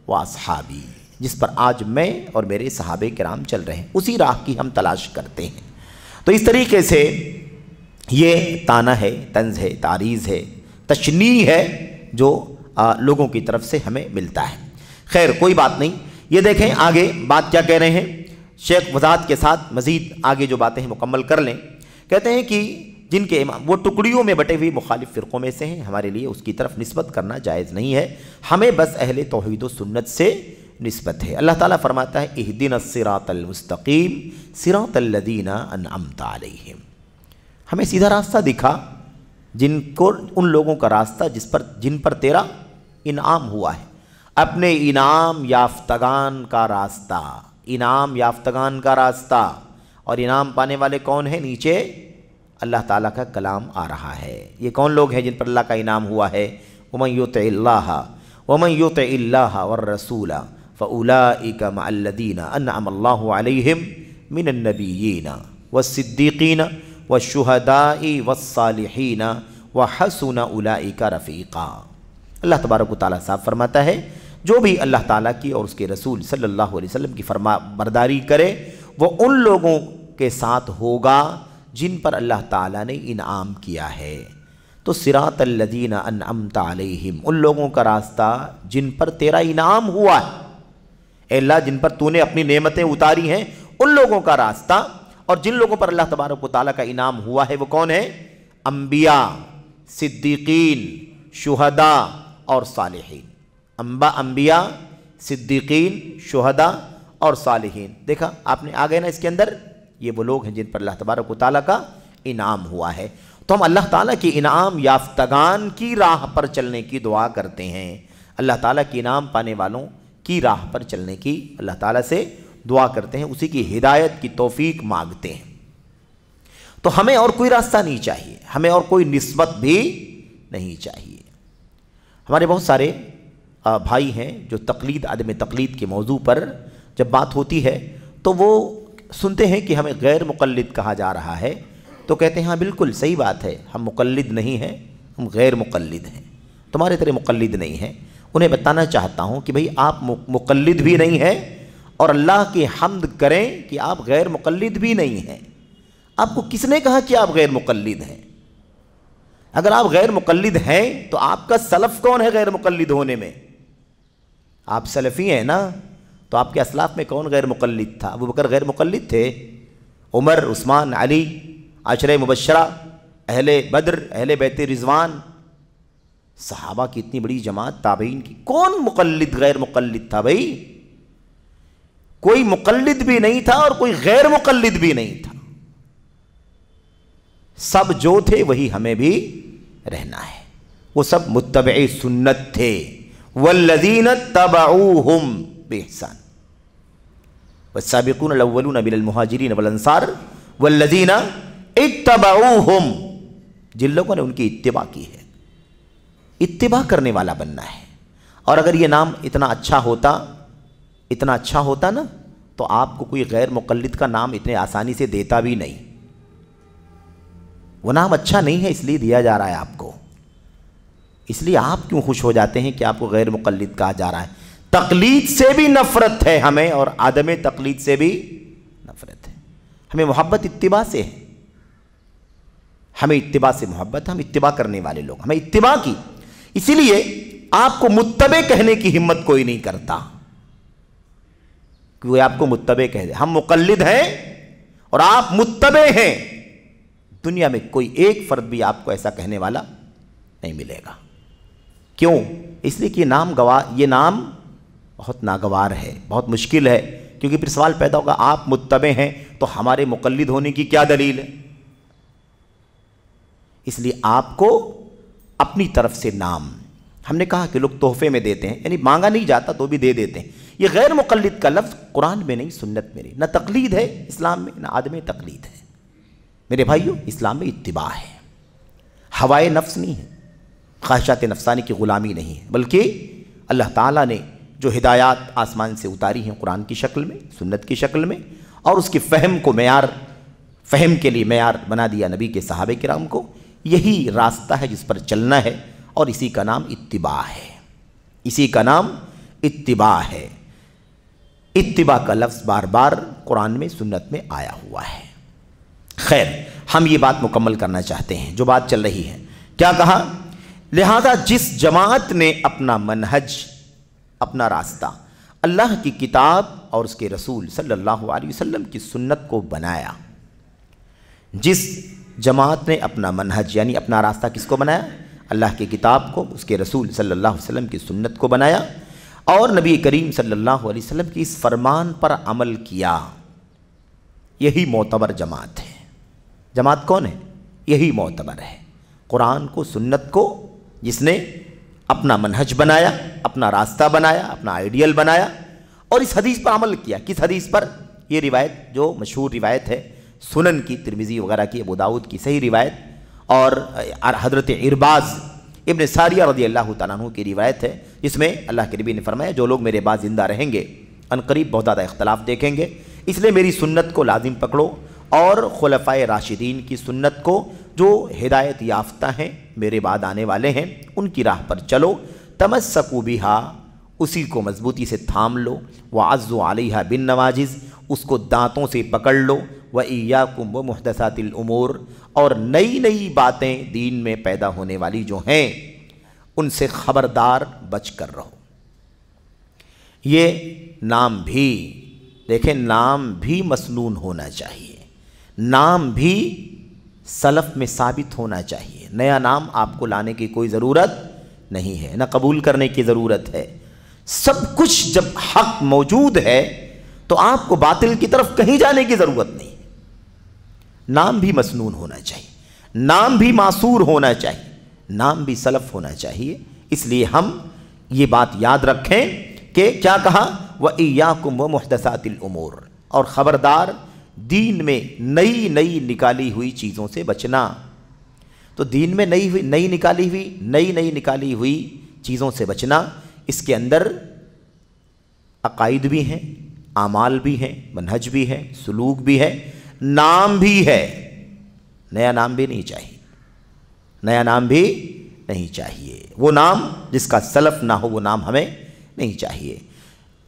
واصحابی، جس پر آج میں اور میرے صحابہ کرام چل رہے ہیں، اسی راہ کی ہم تلاش کرتے ہیں۔ تو اس طریقے سے یہ تانا ہے، طنز ہے، تعریض ہے، تشنیع ہے جو لوگوں کی طرف سے ہمیں ملتا ہے۔ خیر کوئی بات نہیں، یہ دیکھیں آگے بات کیا کہہ رہے ہیں شیخ، وضاحت کے ساتھ مزید آگے جو باتیں ہیں مکمل کر لیں۔ کہتے ہیں کہ جن کے امام وہ ٹکڑیوں میں بٹے ہوئی مخالف فرقوں میں سے ہیں، ہمارے لیے اس کی طرف نسبت کرنا جائز نہیں ہے، ہمیں بس اہل توحید و سنت سے نسبت ہے۔ اللہ تعالیٰ فرماتا ہے اہدنا الصراط المستقیم صراط الذین انعمت علیہم، ہمیں سیدھا راستہ دکھا، جن کو ان لوگوں کا راستہ جن پر تیرا انعام ہوا ہے، اپنے انعام یافتگان کا راستہ، انعام یافتگان کا راستہ۔ اور انعام پانے والے کون ہیں؟ نیچے اللہ تعالیٰ کا کلام آ رہا ہے، یہ کون لوگ ہیں جن پر اللہ کا انعام ہوا ہے؟ وَمَن يُطِعِ اللَّهَ وَمَن يُطِعِ اللَّهَ وَالرَّسُولَ فَأُولَٰئِكَ مَعَ الَّذِينَ أَنْعَمَ اللَّهُ عَلَيْهِمْ مِنَ النَّبِيِّينَ وَالصِّدِّيقِينَ وَالشُّهَدَاءِ وَالصَّالِحِينَ وَحَسُنَ أُولَٰئِكَ رَفِيقًا۔ اللہ تبارک و تعالیٰ صاحب فرماتا ہے جو بھی اللہ تعالیٰ کی اور اس کے رسول صلی اللہ علیہ وسلم کی فرما برداری کرے وہ ان لوگوں کے ساتھ ہوگا جن پر اللہ تعالیٰ نے انعام کیا ہے۔ تو صراط الذین انعمت علیہم، ان لوگوں کا راستہ جن پر تیرا انعام ہوا ہے، اے اللہ جن پر تو نے اپنی نعمتیں اتاری ہیں ان لوگوں کا راستہ۔ اور جن لوگوں پر اللہ تبارک و تعالیٰ کا انعام ہوا ہے وہ کون ہے؟ انبیاء، صدیقین، شہداء اور صالحین۔ انبیاء، صدیقین، شہداء اور صالحین، دیکھا آپ نے آگے نا اس کے اندر، یہ وہ لوگ ہیں جن پر اللہ تبارک و تعالیٰ کا انعام ہوا ہے۔ تو ہم اللہ تعالیٰ کی انعام یافتگان کی راہ پر چلنے کی دعا کرتے ہیں، اللہ تعالیٰ کی انعام پانے والوں کی راہ پر چلنے کی اللہ تعالیٰ سے دعا کرتے ہیں، اسی کی ہدایت کی توفیق مانگتے ہیں۔ تو ہمیں اور کوئی راستہ نہیں چاہیے، ہمیں اور کوئی نسبت بھی نہیں چاہیے۔ ہمارے بہت سارے بھائی ہیں جو تقلید، عدم تقلید کے موضوع پر جب بات ہوتی ہے تو وہ سنتے ہیں کہ ہمیں غیر مقلد کہا جا رہا ہے، تو کہتے ہیں ہاں بالکل صحیح بات ہے، ہم مقلد نہیں ہیں، ہم غیر مقلد ہیں، تمہارے طرح مقلد نہیں ہیں۔ انہیں بتانا چاہتا ہوں کہ بھئی آپ مقلد بھی نہیں ہیں اور اللہ کی حمد کریں کہ آپ غیر مقلد بھی نہیں ہیں۔ آپ کو کس نے کہا کہ آپ غیر مقلد ہیں؟ اگر آپ غیر مقلد ہیں تو آپ کا سلف کون ہے غیر مقلد ہونے میں؟ آپ سلفی ہیں نا، تو آپ کے اسلاف میں کون غیر مقلد تھا؟ ابو بکر غیر مقلد تھے، عمر، عثمان، علی، عشرہ مبشرہ، اہل بدر، اہل بیت رضوان، صحابہ کی اتنی بڑی جماعت، تابعین کی، کون مقلد غیر مقلد تھا بھائی؟ کوئی مقلد بھی نہیں تھا اور کوئی غیر مقلد بھی نہیں تھا، سب جو تھے وہی ہمیں بھی رہنا ہے، وہ سب متبع سنت تھے۔ والذین اتبعوہم بإحسان والسابقون الاولون من المہاجرین والانصار والذین اتبعوہم، جن لوگوں نے ان کی اتباع کی ہے، اتباع کرنے والا بننا ہے۔ اور اگر یہ نام اتنا اچھا ہوتا نا تو آپ کو کوئی غیر مقلد کا نام اتنے آسانی سے دیتا بھی نہیں۔ وہ نام اچھا نہیں ہے اس لیے دیا جا رہا ہے آپ کو، اس لیے آپ کیوں خوش ہو جاتے ہیں کہ آپ کو غیر مقلد کہا جا رہا ہے؟ تقلید سے بھی نفرت ہے ہمیں اور عدم تقلید سے بھی نفرت ہے۔ ہمیں محبت اتباع سے ہے، ہمیں اتباع سے محبت ہے، ہم اتباع کرنے والے لوگ، ہمیں اتباع کی، اسی لیے آپ کو متبع کہنے کی ہمت کوئی نہیں کرتا، کوئی آپ کو متبع کہہ دے۔ ہم مقلد ہیں اور آپ متبع ہیں، دنیا میں کوئی ایک فرد بھی آپ کو ایسا کہنے والا نہیں ملے گا۔ کیوں؟ اس لیے کہ یہ نام بہت ناگوار ہے، بہت مشکل ہے، کیونکہ پھر سوال پیدا ہوگا آپ متبع ہیں تو ہمارے مقلد ہونے کی کیا دلیل ہے؟ اس لیے آپ کو اپنی طرف سے نام، ہم نے کہا کہ لوگ تحفے میں دیتے ہیں، یعنی مانگا نہیں جاتا تو بھی دے دیتے ہیں۔ یہ غیر مقلد کا لفظ قرآن میں نہیں، سنت میں نہیں، نہ تقلید ہے اسلام میں، نہ عدم تقلید ہے۔ میرے بھائیو، اسلام میں اتباع ہے، ہوائے نفس نہیں ہے، خواہشات نفسانی کی غلامی نہیں ہے، بلکہ اللہ تعالیٰ نے جو ہدایات آسمان سے اتاری ہیں قرآن کی شکل میں، سنت کی شکل میں، اور اس کی فہم کے لیے معیار بنا دیا نبی کے صحابہ کرام کو، یہی راستہ ہے جس پر چلنا ہے، اور اسی کا نام اتباع ہے، اسی کا نام اتباع ہے۔ اتباع کا لفظ بار بار قرآن میں، سنت میں آیا ہوا ہے۔ خیر، ہم یہ بات مکمل کرنا چاہتے ہیں جو بات چل رہی ہے. کیا کہا؟ لہذا جس جماعت نے اپنا منہج، اپنا راستہ اللہ کی کتاب اور اس کے رسول صلی اللہ علیہ وسلم کی سنت کو بنایا، جس جماعت نے اپنا منہج یعنی اپنا راستہ کس کو بنایا؟ اللہ کی کتاب کو، اس کے رسول صلی اللہ علیہ وسلم کی سنت کو بنایا اور نبی کریم صلی اللہ علیہ وسلم کی اس فرمان پر عمل کیا، یہی معتبر جماعت ہے. جماعت کون ہے؟ یہی معتبر ہے. قرآن کو، سنت کو جس نے اپنا منہج بنایا، اپنا راستہ بنایا، اپنا آئیڈیل بنایا اور اس حدیث پر عمل کیا. کس حدیث پر؟ یہ روایت جو مشہور روایت ہے سنن کی، ترمذی وغیرہ کی، ابو داؤد کی صحیح روایت، اور حضرت عرباض ابن ساریہ رضی اللہ تعالیٰ عنہ کی روایت ہے، جس میں اللہ کے نبی نے فرمایا جو لوگ میرے بعد زندہ رہیں گے عنقریب بہت زیادہ اختلاف دیکھیں گے، اس لیے میری سنت کو لازم پکڑو اور خلفائے راشدین کی سنت کو جو ہدایت یافتہ ہیں، میرے بعد آنے والے ہیں، ان کی راہ پر چلو. تمسکوا بہا، اسی کو مضبوطی سے تھام لو. وعضوا علیہا بالنواجذ، اس کو دانتوں سے پکڑ لو. وإیاکم ومحدثات الامور، اور نئی نئی باتیں دین میں پیدا ہونے والی جو ہیں ان سے خبردار بچ کر رہو. یہ نام بھی دیکھیں، نام بھی مسنون ہونا چاہیے، نام بھی سلف میں ثابت ہونا چاہیے. نیا نام آپ کو لانے کی کوئی ضرورت نہیں ہے، نہ قبول کرنے کی ضرورت ہے. سب کچھ جب حق موجود ہے تو آپ کو باطل کی طرف کہیں جانے کی ضرورت نہیں. نام بھی مسنون ہونا چاہیے، نام بھی معصور ہونا چاہیے، نام بھی سلف ہونا چاہیے. اس لیے ہم یہ بات یاد رکھیں کہ کیا کہا؟ وَإِيَّاكُمْ وَمُحْدَثَاتِ الْأُمُورِ، اور خبردار دین میں نئی نئی نکالی ہوئی چیزوں سے بچنا. تو دین میں نئی نکالی ہوئی چیزوں سے بچنا، اس کے اندر عقائد بھی ہیں، اعمال بھی ہیں، منہج بھی ہے، سلوک بھی ہے، نام بھی ہے. نیا نام بھی نہیں چاہیے، نیا نام بھی نہیں چاہیے. وہ نام جس کا سلف نہ ہو وہ نام ہمیں نہیں چاہیے.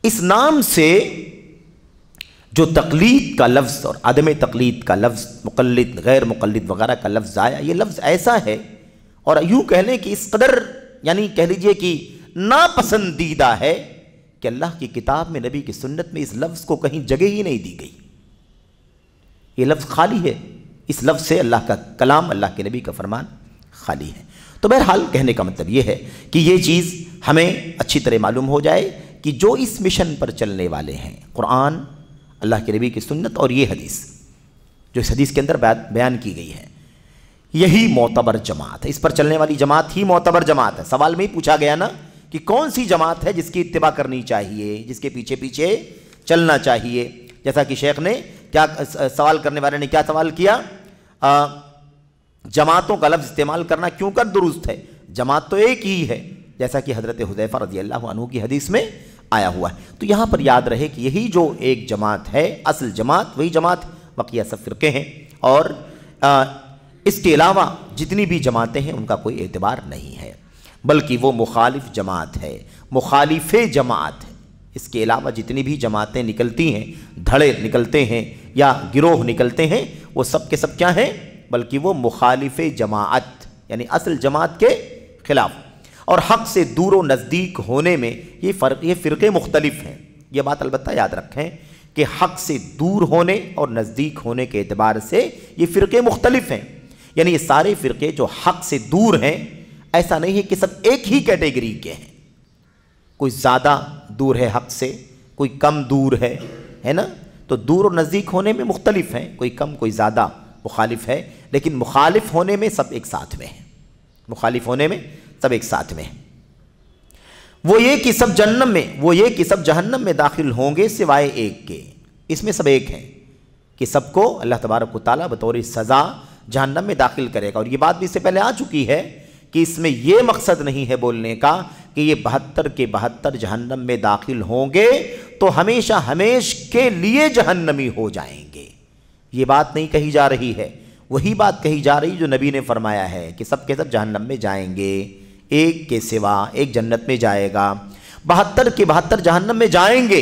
اس نام سے جو تقلید کا لفظ اور عدم تقلید کا لفظ، مقلد غیر مقلد وغیرہ کا لفظ آیا، یہ لفظ ایسا ہے اور یوں کہہ لیں کہ اس قدر یعنی کہہ لیجئے کہ ناپسندیدہ ہے کہ اللہ کی کتاب میں، نبی کی سنت میں اس لفظ کو کہیں جگہ ہی نہیں دی گئی. یہ لفظ خالی ہے، اس لفظ سے اللہ کا کلام، اللہ کے نبی کا فرمان خالی ہے. تو بہرحال کہنے کا مطلب یہ ہے کہ یہ چیز ہمیں اچھی طرح معلوم ہو جائے کہ جو اس مشن پر چلنے والے ہیں، قرآن، اللہ کے نبی کی سنت اور یہ حدیث جو اس حدیث کے اندر بیان کی گئی ہے، یہی معتبر جماعت ہے. اس پر چلنے والی جماعت ہی معتبر جماعت ہے. سوال میں ہی پوچھا گیا نا کہ کون سی جماعت ہے جس کی اتباع کرنی چاہیے، جس کے پیچھے پیچھے چلنا چاہیے. جیسا کہ شیخ نے کیا سوال کرنے والے نے کیا سوال کیا؟ جماعتوں کا لفظ استعمال کرنا کیوں کر درست ہے؟ جماعت تو ایک ہی ہے، جیسا کہ حضرت حذیفہ رضی اللہ عنہ کی حدیث میں آیا ہوا ہے. تو یہاں پر یاد رہے کہ یہی جو ایک جماعت ہے، اصل جماعت وہی جماعت، بقیہ سب فرقے ہیں، اور اس کے علاوہ جتنی بھی جماعتیں ہیں ان کا کوئی اعتبار نہیں ہے، بلکہ وہ مخالف جماعت ہے، مخالف جماعت ہے. اس کے علاوہ جتنی بھی جماعتیں نکلتی ہیں، دھڑے نکلتے ہیں یا گروہ نکلتے ہیں، وہ سب کے سب کیا ہیں؟ بلکہ وہ مخالف جماعت یعنی اصل جماعت کے خلاف. اور حق سے دور و نزدیک ہونے میں یہ فرقے مختلف ہیں. یہ بات البتہ یاد رکھیں کہ حق سے دور ہونے اور نزدیک ہونے کے اعتبار سے یہ فرقے مختلف ہیں. یعنی یہ سارے فرقے جو حق سے دور ہیں، ایسا نہیں ہے کہ سب ایک ہی کیٹیگری کے ہیں. کوئی زیادہ دور ہے حق سے، کوئی کم دور ہے نا. تو دور اور نزدیک ہونے میں مختلف ہیں، کوئی کم کوئی زیادہ مخالف ہے، لیکن مخالف ہونے میں سب ایک ساتھ میں ہیں. مخالف ہونے میں سب ایک ساتھ میں ہیں. وہ یہ کہ سب جہنم میں داخل ہوں گے سوائے ایک کے. اس میں سب ایک ہیں کہ سب کو اللہ تبارک و تعالیٰ بطور سزا جہنم میں داخل کرے گا. اور یہ بات بھی اس سے پہلے آ چکی ہے کہ اس میں یہ مقصد نہیں ہے بولنے کا کہ یہ 72 کے 72 جہنم میں داخل ہوں گے تو ہمیشہ ہمیش کے لیے جہنمی ہو جائیں گے. یہ بات نہیں کہی جا رہی ہے. وہی بات کہی جا رہی جو نبی نے فرمایا ہے کہ سب کے سب جہنم میں جائیں گے، ایک کے سوا ایک جنت میں جائے گا. 72 کے 72 جہنم میں جائیں گے.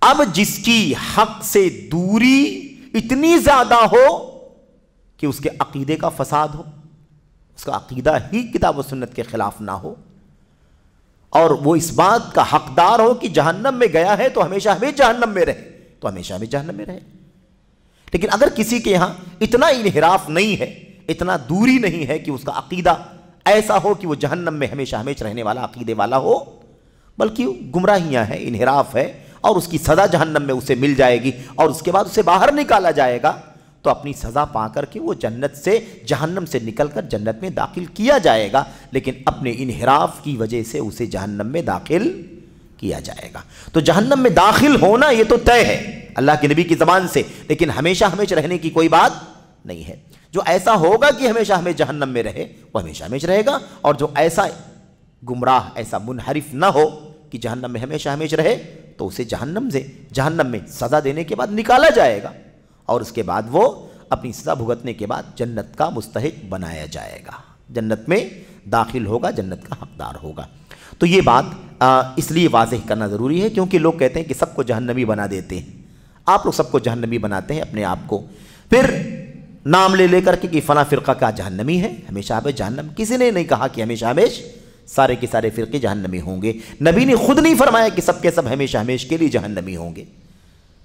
اب جس کی حق سے دوری اتنی زیادہ ہو کہ اس کے عقیدے کا فساد ہو، اس کا عقیدہ ہی کتاب و سنت کے خلاف نہ ہو، اور وہ اس بات کا حقدار ہو کہ جہنم میں گیا ہے تو ہمیشہ ہمیں جہنم میں رہے، تو ہمیشہ ہمیں جہنم میں رہے۔ لیکن اگر کسی کے یہاں اتنا انحراف نہیں ہے، اتنا دوری نہیں ہے کہ اس کا عقیدہ ایسا ہو کہ وہ جہنم میں ہمیشہ ہمیشہ رہنے والا عقیدے والا ہو، بلکہ گمراہیاں ہیں، انحراف ہے، اور اس کی سزا جہنم میں اسے مل جائے گی، اور اس کے بعد اسے باہر نکالا جائے گا، تو اپنی سزا پا کر کے وہ جنت سے، جہنم سے نکل کر جنت میں داخل کیا جائے گا، لیکن اپنے انحراف کی وجہ سے اسے جہنم میں داخل کیا جائے گا۔ تو جہنم میں داخل ہونا یہ تو طے ہے اللہ کے نبی کی زبان سے، لیکن ہمیشہ ہمیشہ رہنے کی کوئی بات نہیں ہے۔ جو ایسا ہوگا کہ ہمیشہ ہمیں جہنم میں رہے، وہ ہمیشہ ہمیشہ رہے گا، اور جو ایسا گمراہ، ایسا منحرف نہ ہو کہ جہنم میں ہمیشہ ہمیشہ رہے، تو اسے جہنم میں سزا دینے کے بعد نکالا جائے گا، اور اس کے بعد وہ اپنی سزا بھگتنے کے بعد جنت کا مستحق بنایا جائے گا، جنت میں داخل ہوگا، جنت کا حقدار ہوگا۔ تو یہ بات اس لیے واضح کرنا ضروری ہے کیونکہ لوگ کہتے ہیں کہ سب کو جہنمی بنا دیتے ہیں، آپ لوگ سب کو جہنمی بناتے ہیں اپنے آپ کو، پھر نام لے کر کے کہ فلاں فرقہ کا جہنمی ہے، ہمیشہ ہمیں جہنم، کسی نے نہیں کہا کہ ہمیشہ ہمیش سارے کے سارے فرقے جہنمی ہوں گے، نبی نے خود نہیں فرمایا کہ سب کے سب ہمیشہ ہمیش کے لیے جہنمی ہوں گے،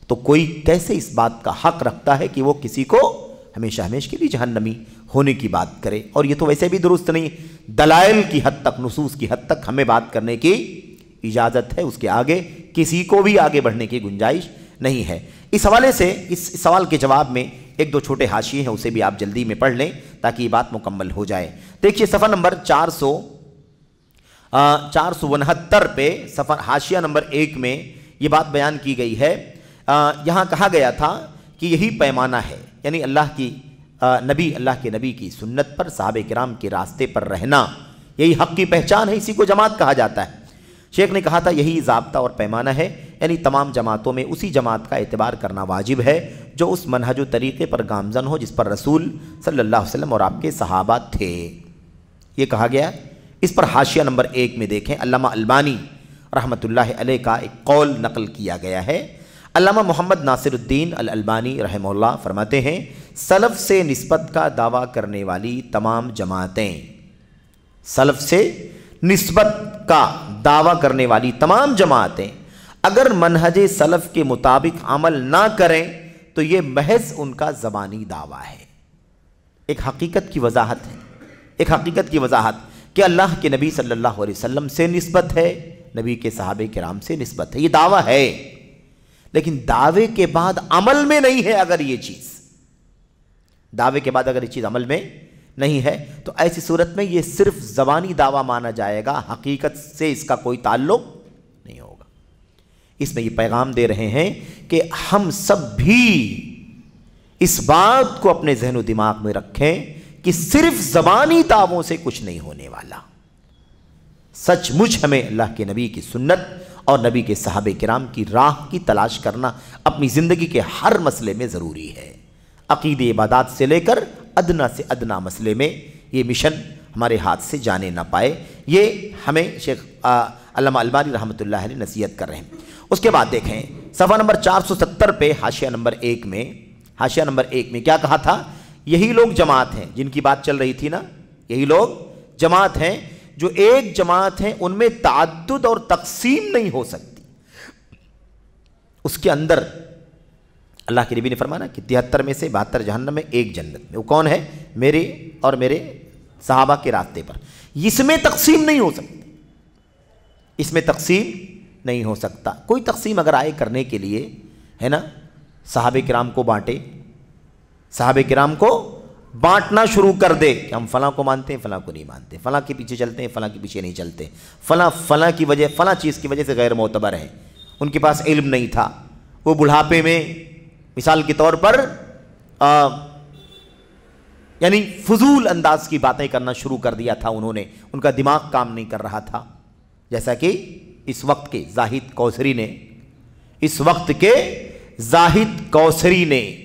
تو کوئی کیسے اس بات کا حق رکھتا ہے کہ وہ کسی کو ہمیشہ ہمیش کے لیے جہنمی ہونے کی بات کرے؟ اور یہ تو ویسے بھی درست نہیں، دلائل کی حد تک، نصوص کی حد تک ہمیں بات کرنے کی اجازت ہے، اس کے آگے کسی کو بھی آگے بڑھنے کی گنجائش نہیں ہے۔ اس حوالے سے اس سوال کے جواب میں ایک دو چھوٹے حاشیے ہیں، اسے بھی آپ جلدی میں پڑھ لیں تاکہ یہ بات مکمل ہو جائے۔ دیکھیے صفحہ نمبر 469 پہ، صفحہ حاشیہ نمبر 1 میں یہ بات بیان کی گئی ہے۔ یہاں کہا گیا تھا کہ یہی پیمانہ ہے، یعنی اللہ کے نبی کی سنت پر، صحابہ کرام کے راستے پر رہنا، یہی حق کی پہچان ہے، اسی کو جماعت کہا جاتا ہے۔ شیخ نے کہا تھا یہی ضابطہ اور پیمانہ ہے، یعنی تمام جماعتوں میں اسی جماعت کا اعتبار کرنا واجب ہے جو اس منہج و طریقے پر گامزن ہو جس پر رسول صلی اللہ علیہ وسلم اور آپ کے صحابہ تھے، یہ کہا گیا۔ اس پر حاشیہ نمبر 1 میں دیکھیں، علامہ البانی رحمۃ اللہ علیہ کا ایک قول نقل کیا گیا ہے۔ علامہ محمد ناصر الدین الالبانی رحمہ اللہ فرماتے ہیں، سلف سے نسبت کا دعویٰ کرنے والی تمام جماعتیں، سلف سے نسبت کا دعویٰ کرنے والی تمام جماعتیں اگر منہج سلف کے مطابق عمل نہ کریں تو یہ محض ان کا زبانی دعویٰ ہے۔ ایک حقیقت کی وضاحت ہے، ایک حقیقت کی وضاحت کہ اللہ کے نبی صلی اللہ علیہ وسلم سے نسبت ہے، نبی کے صحابہ کرام سے نسبت ہے، یہ دعویٰ ہے، لیکن دعوے کے بعد عمل میں نہیں ہے۔ اگر یہ چیز دعوے کے بعد اگر یہ چیز عمل میں نہیں ہے تو ایسی صورت میں یہ صرف زبانی دعویٰ مانا جائے گا، حقیقت سے اس کا کوئی تعلق نہیں ہوگا۔ اس میں یہ پیغام دے رہے ہیں کہ ہم سب بھی اس بات کو اپنے ذہن و دماغ میں رکھیں کہ صرف زبانی دعووں سے کچھ نہیں ہونے والا، سچ مچ ہمیں اللہ کے نبی کی سنت اور نبی کے صحابہ کرام کی راہ کی تلاش کرنا اپنی زندگی کے ہر مسئلے میں ضروری ہے، عقیدے عبادات سے لے کر ادنا سے ادنا مسئلے میں یہ مشن ہمارے ہاتھ سے جانے نہ پائے، یہ ہمیں شیخ علامہ البانی رحمۃ اللہ علیہ نصیحت کر رہے ہیں۔ اس کے بعد دیکھیں صفحہ نمبر 470 پہ حاشیہ نمبر 1 میں کیا کہا تھا؟ یہی لوگ جماعت ہیں جن کی بات چل رہی تھی نا، یہی لوگ جماعت ہیں جو ایک جماعت ہیں، ان میں تعدد اور تقسیم نہیں ہو سکتی۔ اس کے اندر اللہ کے نبی نے فرمایا کہ 73 میں سے 72 جہنم میں، ایک جنت میں، وہ کون ہے؟ میرے اور میرے صحابہ کے راستے پر، اس میں تقسیم نہیں ہو سکتی، اس میں تقسیم نہیں ہو سکتا۔ کوئی تقسیم اگر آئے کرنے کے لیے ہے نا، صحابہ کرام کو بانٹے، صحابہ کرام کو بانٹنا شروع کر دے کہ ہم فلاں کو مانتے ہیں، فلاں کو نہیں مانتے، فلاں کے پیچھے چلتے ہیں، فلاں کے پیچھے نہیں چلتے، فلاں کی وجہ، فلاں چیز کی وجہ سے غیر معتبر ہیں، ان کے پاس علم نہیں تھا، وہ بڑھاپے میں مثال کے طور پر یعنی فضول انداز کی باتیں کرنا شروع کر دیا تھا انہوں نے، ان کا دماغ کام نہیں کر رہا تھا، جیسا کہ اس وقت کے زاہد کوثری نے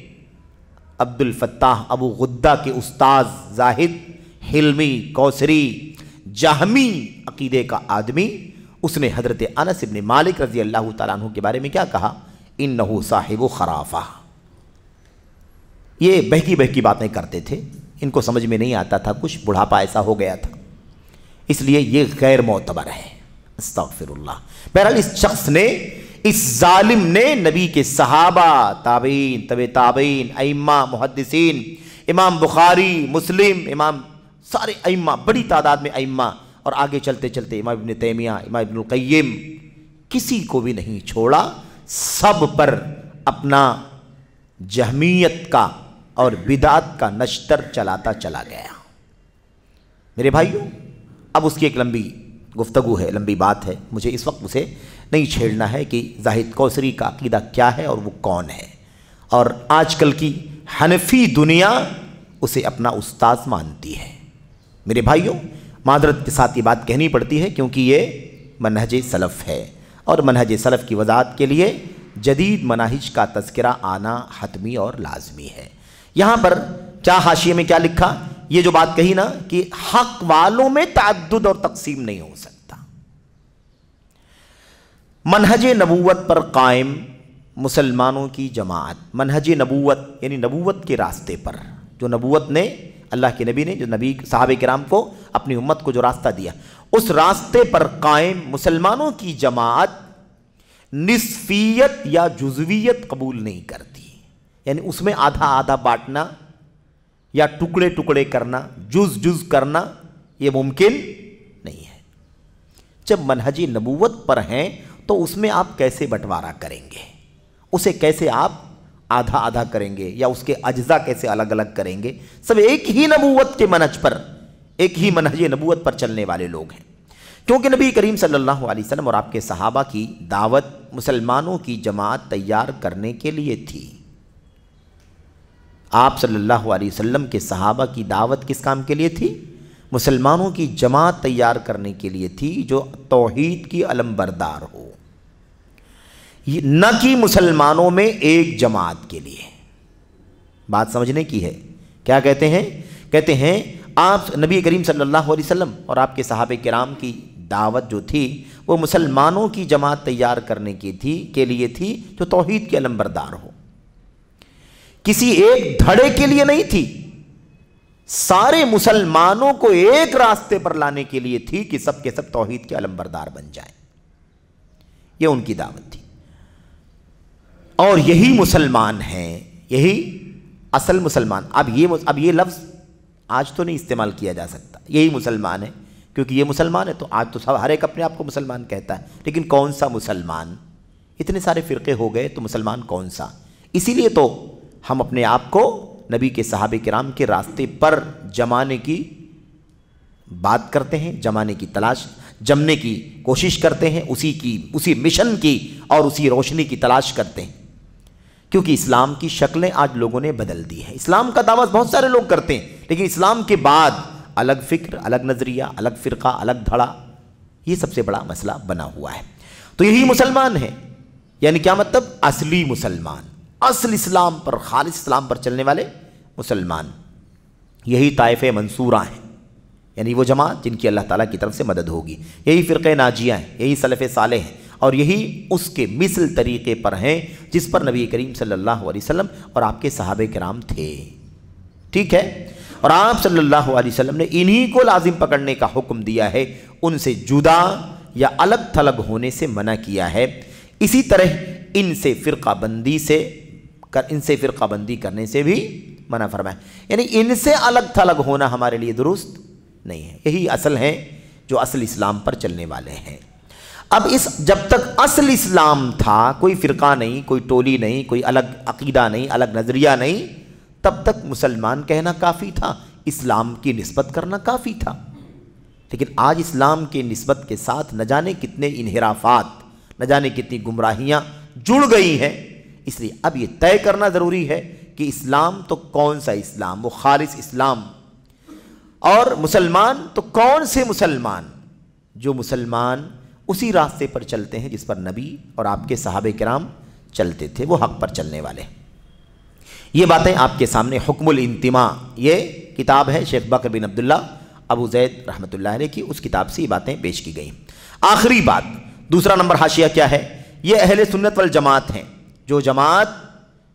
عبد الفتاح ابو غدہ کے استاذ زاہد حلمی کوثری جہمی عقیدے کا آدمی، اس نے حضرت انس بن مالک رضی اللہ تعالیٰ عنہ کے بارے میں کیا کہا؟ انہو صاحب خرافہ، یہ بہکی بہکی باتیں کرتے تھے، ان کو سمجھ میں نہیں آتا تھا، کچھ بڑھاپا ایسا ہو گیا تھا، اس لیے یہ غیر معتبر ہے۔ استغفر اللہ۔ بہرحال اس شخص نے، اس ظالم نے نبی کے صحابہ، تابعین، تبع تابعین، ائمہ، محدثین، امام بخاری، مسلم، امام، سارے ائمہ، بڑی تعداد میں ائمہ، اور آگے چلتے چلتے امام ابن تیمیہ، امام ابن القیم، کسی کو بھی نہیں چھوڑا، سب پر اپنا جہمیت کا اور بدعت کا نشتر چلاتا چلا گیا۔ میرے بھائیوں، اب اس کی ایک لمبی گفتگو ہے، لمبی بات ہے، مجھے اس وقت اسے نہیں چھیڑنا ہے کہ زاہد کوثری کا عقیدہ کیا ہے اور وہ کون ہے، اور آج کل کی حنفی دنیا اسے اپنا استاذ مانتی ہے۔ میرے بھائیوں، معذرت کے ساتھ یہ بات کہنی پڑتی ہے کیونکہ یہ منہج سلف ہے، اور منہج سلف کی وضاحت کے لیے جدید مناہج کا تذکرہ آنا حتمی اور لازمی ہے۔ یہاں پر کیا حاشیے میں کیا لکھا، یہ جو بات کہی نا کہ حق والوں میں تعدد اور تقسیم نہیں ہو سکتا۔ منہج نبوت پر قائم مسلمانوں کی جماعت، منہج نبوت یعنی نبوت کے راستے پر، جو نبوت نے، اللہ کے نبی نے جو نبی صحابہ کرام کو، اپنی امت کو جو راستہ دیا، اس راستے پر قائم مسلمانوں کی جماعت نصفیت یا جزویت قبول نہیں کرتی، یعنی اس میں آدھا آدھا بانٹنا یا ٹکڑے ٹکڑے کرنا، جز جز کرنا، یہ ممکن نہیں ہے۔ جب منہج نبوت پر ہیں تو اس میں آپ کیسے بٹوارا کریں گے، اسے کیسے آپ آدھا آدھا کریں گے، یا اس کے اجزاء کیسے الگ الگ کریں گے؟ سب ایک ہی نبوت کے منہج پر، ایک ہی منہج نبوت پر چلنے والے لوگ ہیں، کیونکہ نبی کریم صلی اللہ علیہ وسلم اور آپ کے صحابہ کی دعوت مسلمانوں کی جماعت تیار کرنے کے لیے تھی۔ آپ صلی اللہ علیہ وسلم کے صحابہ کی دعوت کس کام کے لیے تھی؟ مسلمانوں کی جماعت تیار کرنے کے لیے تھی جو توحید کی علم بردار ہو، نہ کہ مسلمانوں میں ایک جماعت کے لیے۔ بات سمجھنے کی ہے۔ کیا کہتے ہیں؟ کہتے ہیں آپ نبی کریم صلی اللہ علیہ وسلم اور آپ کے صحابہ کرام کی دعوت جو تھی وہ مسلمانوں کی جماعت تیار کرنے کے لیے تھی جو توحید کے علم بردار ہو، کسی ایک دھڑے کے لیے نہیں تھی، سارے مسلمانوں کو ایک راستے پر لانے کے لیے تھی کہ سب کے سب توحید کے علم بردار بن جائیں۔ یہ ان کی دعوت تھی، اور یہی مسلمان ہیں، یہی اصل مسلمان۔ اب یہ لفظ آج تو نہیں استعمال کیا جا سکتا، یہی مسلمان ہے، کیونکہ یہ مسلمان ہے تو آج تو ہر ایک اپنے آپ کو مسلمان کہتا ہے، لیکن کون سا مسلمان؟ اتنے سارے فرقے ہو گئے تو مسلمان کون سا؟ اسی لیے تو ہم اپنے آپ کو نبی کے صحابہ کرام کے راستے پر جمانے کی بات کرتے ہیں، جمانے کی تلاش، جمنے کی کوشش کرتے ہیں، اسی مشن کی اور اسی روشنی کی تلاش کرتے ہیں، کیونکہ اسلام کی شکلیں آج لوگوں نے بدل دی ہیں۔ اسلام کا دعویٰ بہت سارے لوگ کرتے ہیں، لیکن اسلام کے بعد الگ فکر، الگ نظریہ، الگ فرقہ، الگ دھڑا، یہ سب سے بڑا مسئلہ بنا ہوا ہے۔ تو یہی مسلمان ہے، یعنی کیا مطلب؟ اصلی مسلمان، اصل اسلام پر، خالص اسلام پر چلنے والے مسلمان، یہی طائفہ منصورہ ہیں، یعنی وہ جماعت جن کی اللہ تعالیٰ کی طرف سے مدد ہوگی، یہی فرقہ ناجیہ ہیں، یہی سلف صالح ہیں، اور یہی اس کے مثل طریقے پر ہیں جس پر نبی کریم صلی اللہ علیہ وسلم اور آپ کے صحابہ کرام تھے۔ ٹھیک ہے؟ اور آپ صلی اللہ علیہ وسلم نے انہی کو لازم پکڑنے کا حکم دیا ہے، ان سے جدا یا الگ تھلگ ہونے سے منع کیا ہے۔ اسی طرح ان سے فرقہ بندی کرنے سے بھی منع فرمایا، یعنی ان سے الگ تھلگ ہونا ہمارے لیے درست نہیں ہے۔ یہی اصل ہے جو اصل اسلام پر چلنے والے ہیں۔ اب جب تک اصل اسلام تھا، کوئی فرقہ نہیں، کوئی ٹولی نہیں، کوئی الگ عقیدہ نہیں، الگ نظریہ نہیں، تب تک مسلمان کہنا کافی تھا، اسلام کی نسبت کرنا کافی تھا۔ لیکن آج اسلام کے نسبت کے ساتھ نہ جانے کتنے انحرافات، نہ جانے کتنی گمراہیاں جڑ گئی ہیں، اس لیے اب یہ طے کرنا ضروری ہے کہ اسلام تو کون سا اسلام، وہ خالص اسلام، اور مسلمان تو کون سے مسلمان؟ جو مسلمان اسی راستے پر چلتے ہیں جس پر نبی اور آپ کے صحابہ کرام چلتے تھے، وہ حق پر چلنے والے۔ یہ باتیں آپ کے سامنے حکم الانتماء، یہ کتاب ہے شیخ بکر بن عبداللہ ابو زید رحمۃ اللہ علیہ کی، اس کتاب سے یہ باتیں پیش کی گئیں۔ آخری بات، دوسرا نمبر حاشیہ کیا ہے؟ یہ اہل سنت والجماعت ہیں، جو جماعت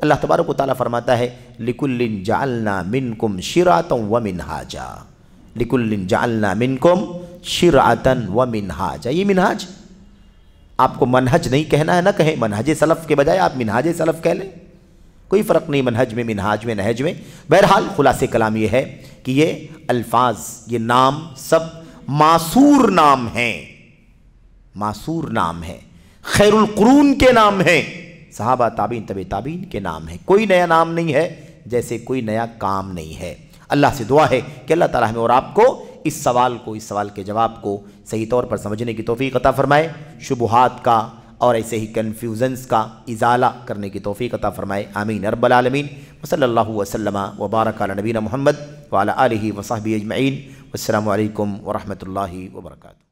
اللہ تبارک و تعالیٰ فرماتا ہے لِكُلٍّ جَعَلْنَا مِنْكُمْ شِرْعَةً وَمِنْهَاجًا، لِكُلٍّ جَعَلْنَا مِنْكُمْ شِرْعَةً وَمِنْهَاجًا۔ یہ منہاج آپ کو منہج نہیں کہنا ہے، نہ کہیں منہج سلف کے بجائے آپ منہاج سلف کہہ لیں، کوئی فرق نہیں منہج میں، منہاج میں، نہج میں۔ بہرحال خلاصہ کلام یہ ہے کہ یہ الفاظ، یہ نام سب معصور نام ہیں، معصور نام ہیں، خیر القرون کے نام ہیں، صحابہ تابعین طب تابعین کے نام ہیں۔ کوئی نیا نام نہیں ہے، جیسے کوئی نیا کام نہیں ہے۔ اللہ سے دعا ہے کہ اللہ تعالیٰ ہمیں اور آپ کو اس سوال کے جواب کو صحیح طور پر سمجھنے کی توفیق عطا فرمائے، شبہات کا اور ایسے ہی کنفیوژنس کا ازالہ کرنے کی توفیق عطا فرمائے، آمین رب العالمین۔ وصلی اللہ وسلم وبارک علی نبینا محمد وعلی آلہ وصحبہ اجمعین۔ والسلام علیکم ورحمۃ اللہ وبرکاتہ۔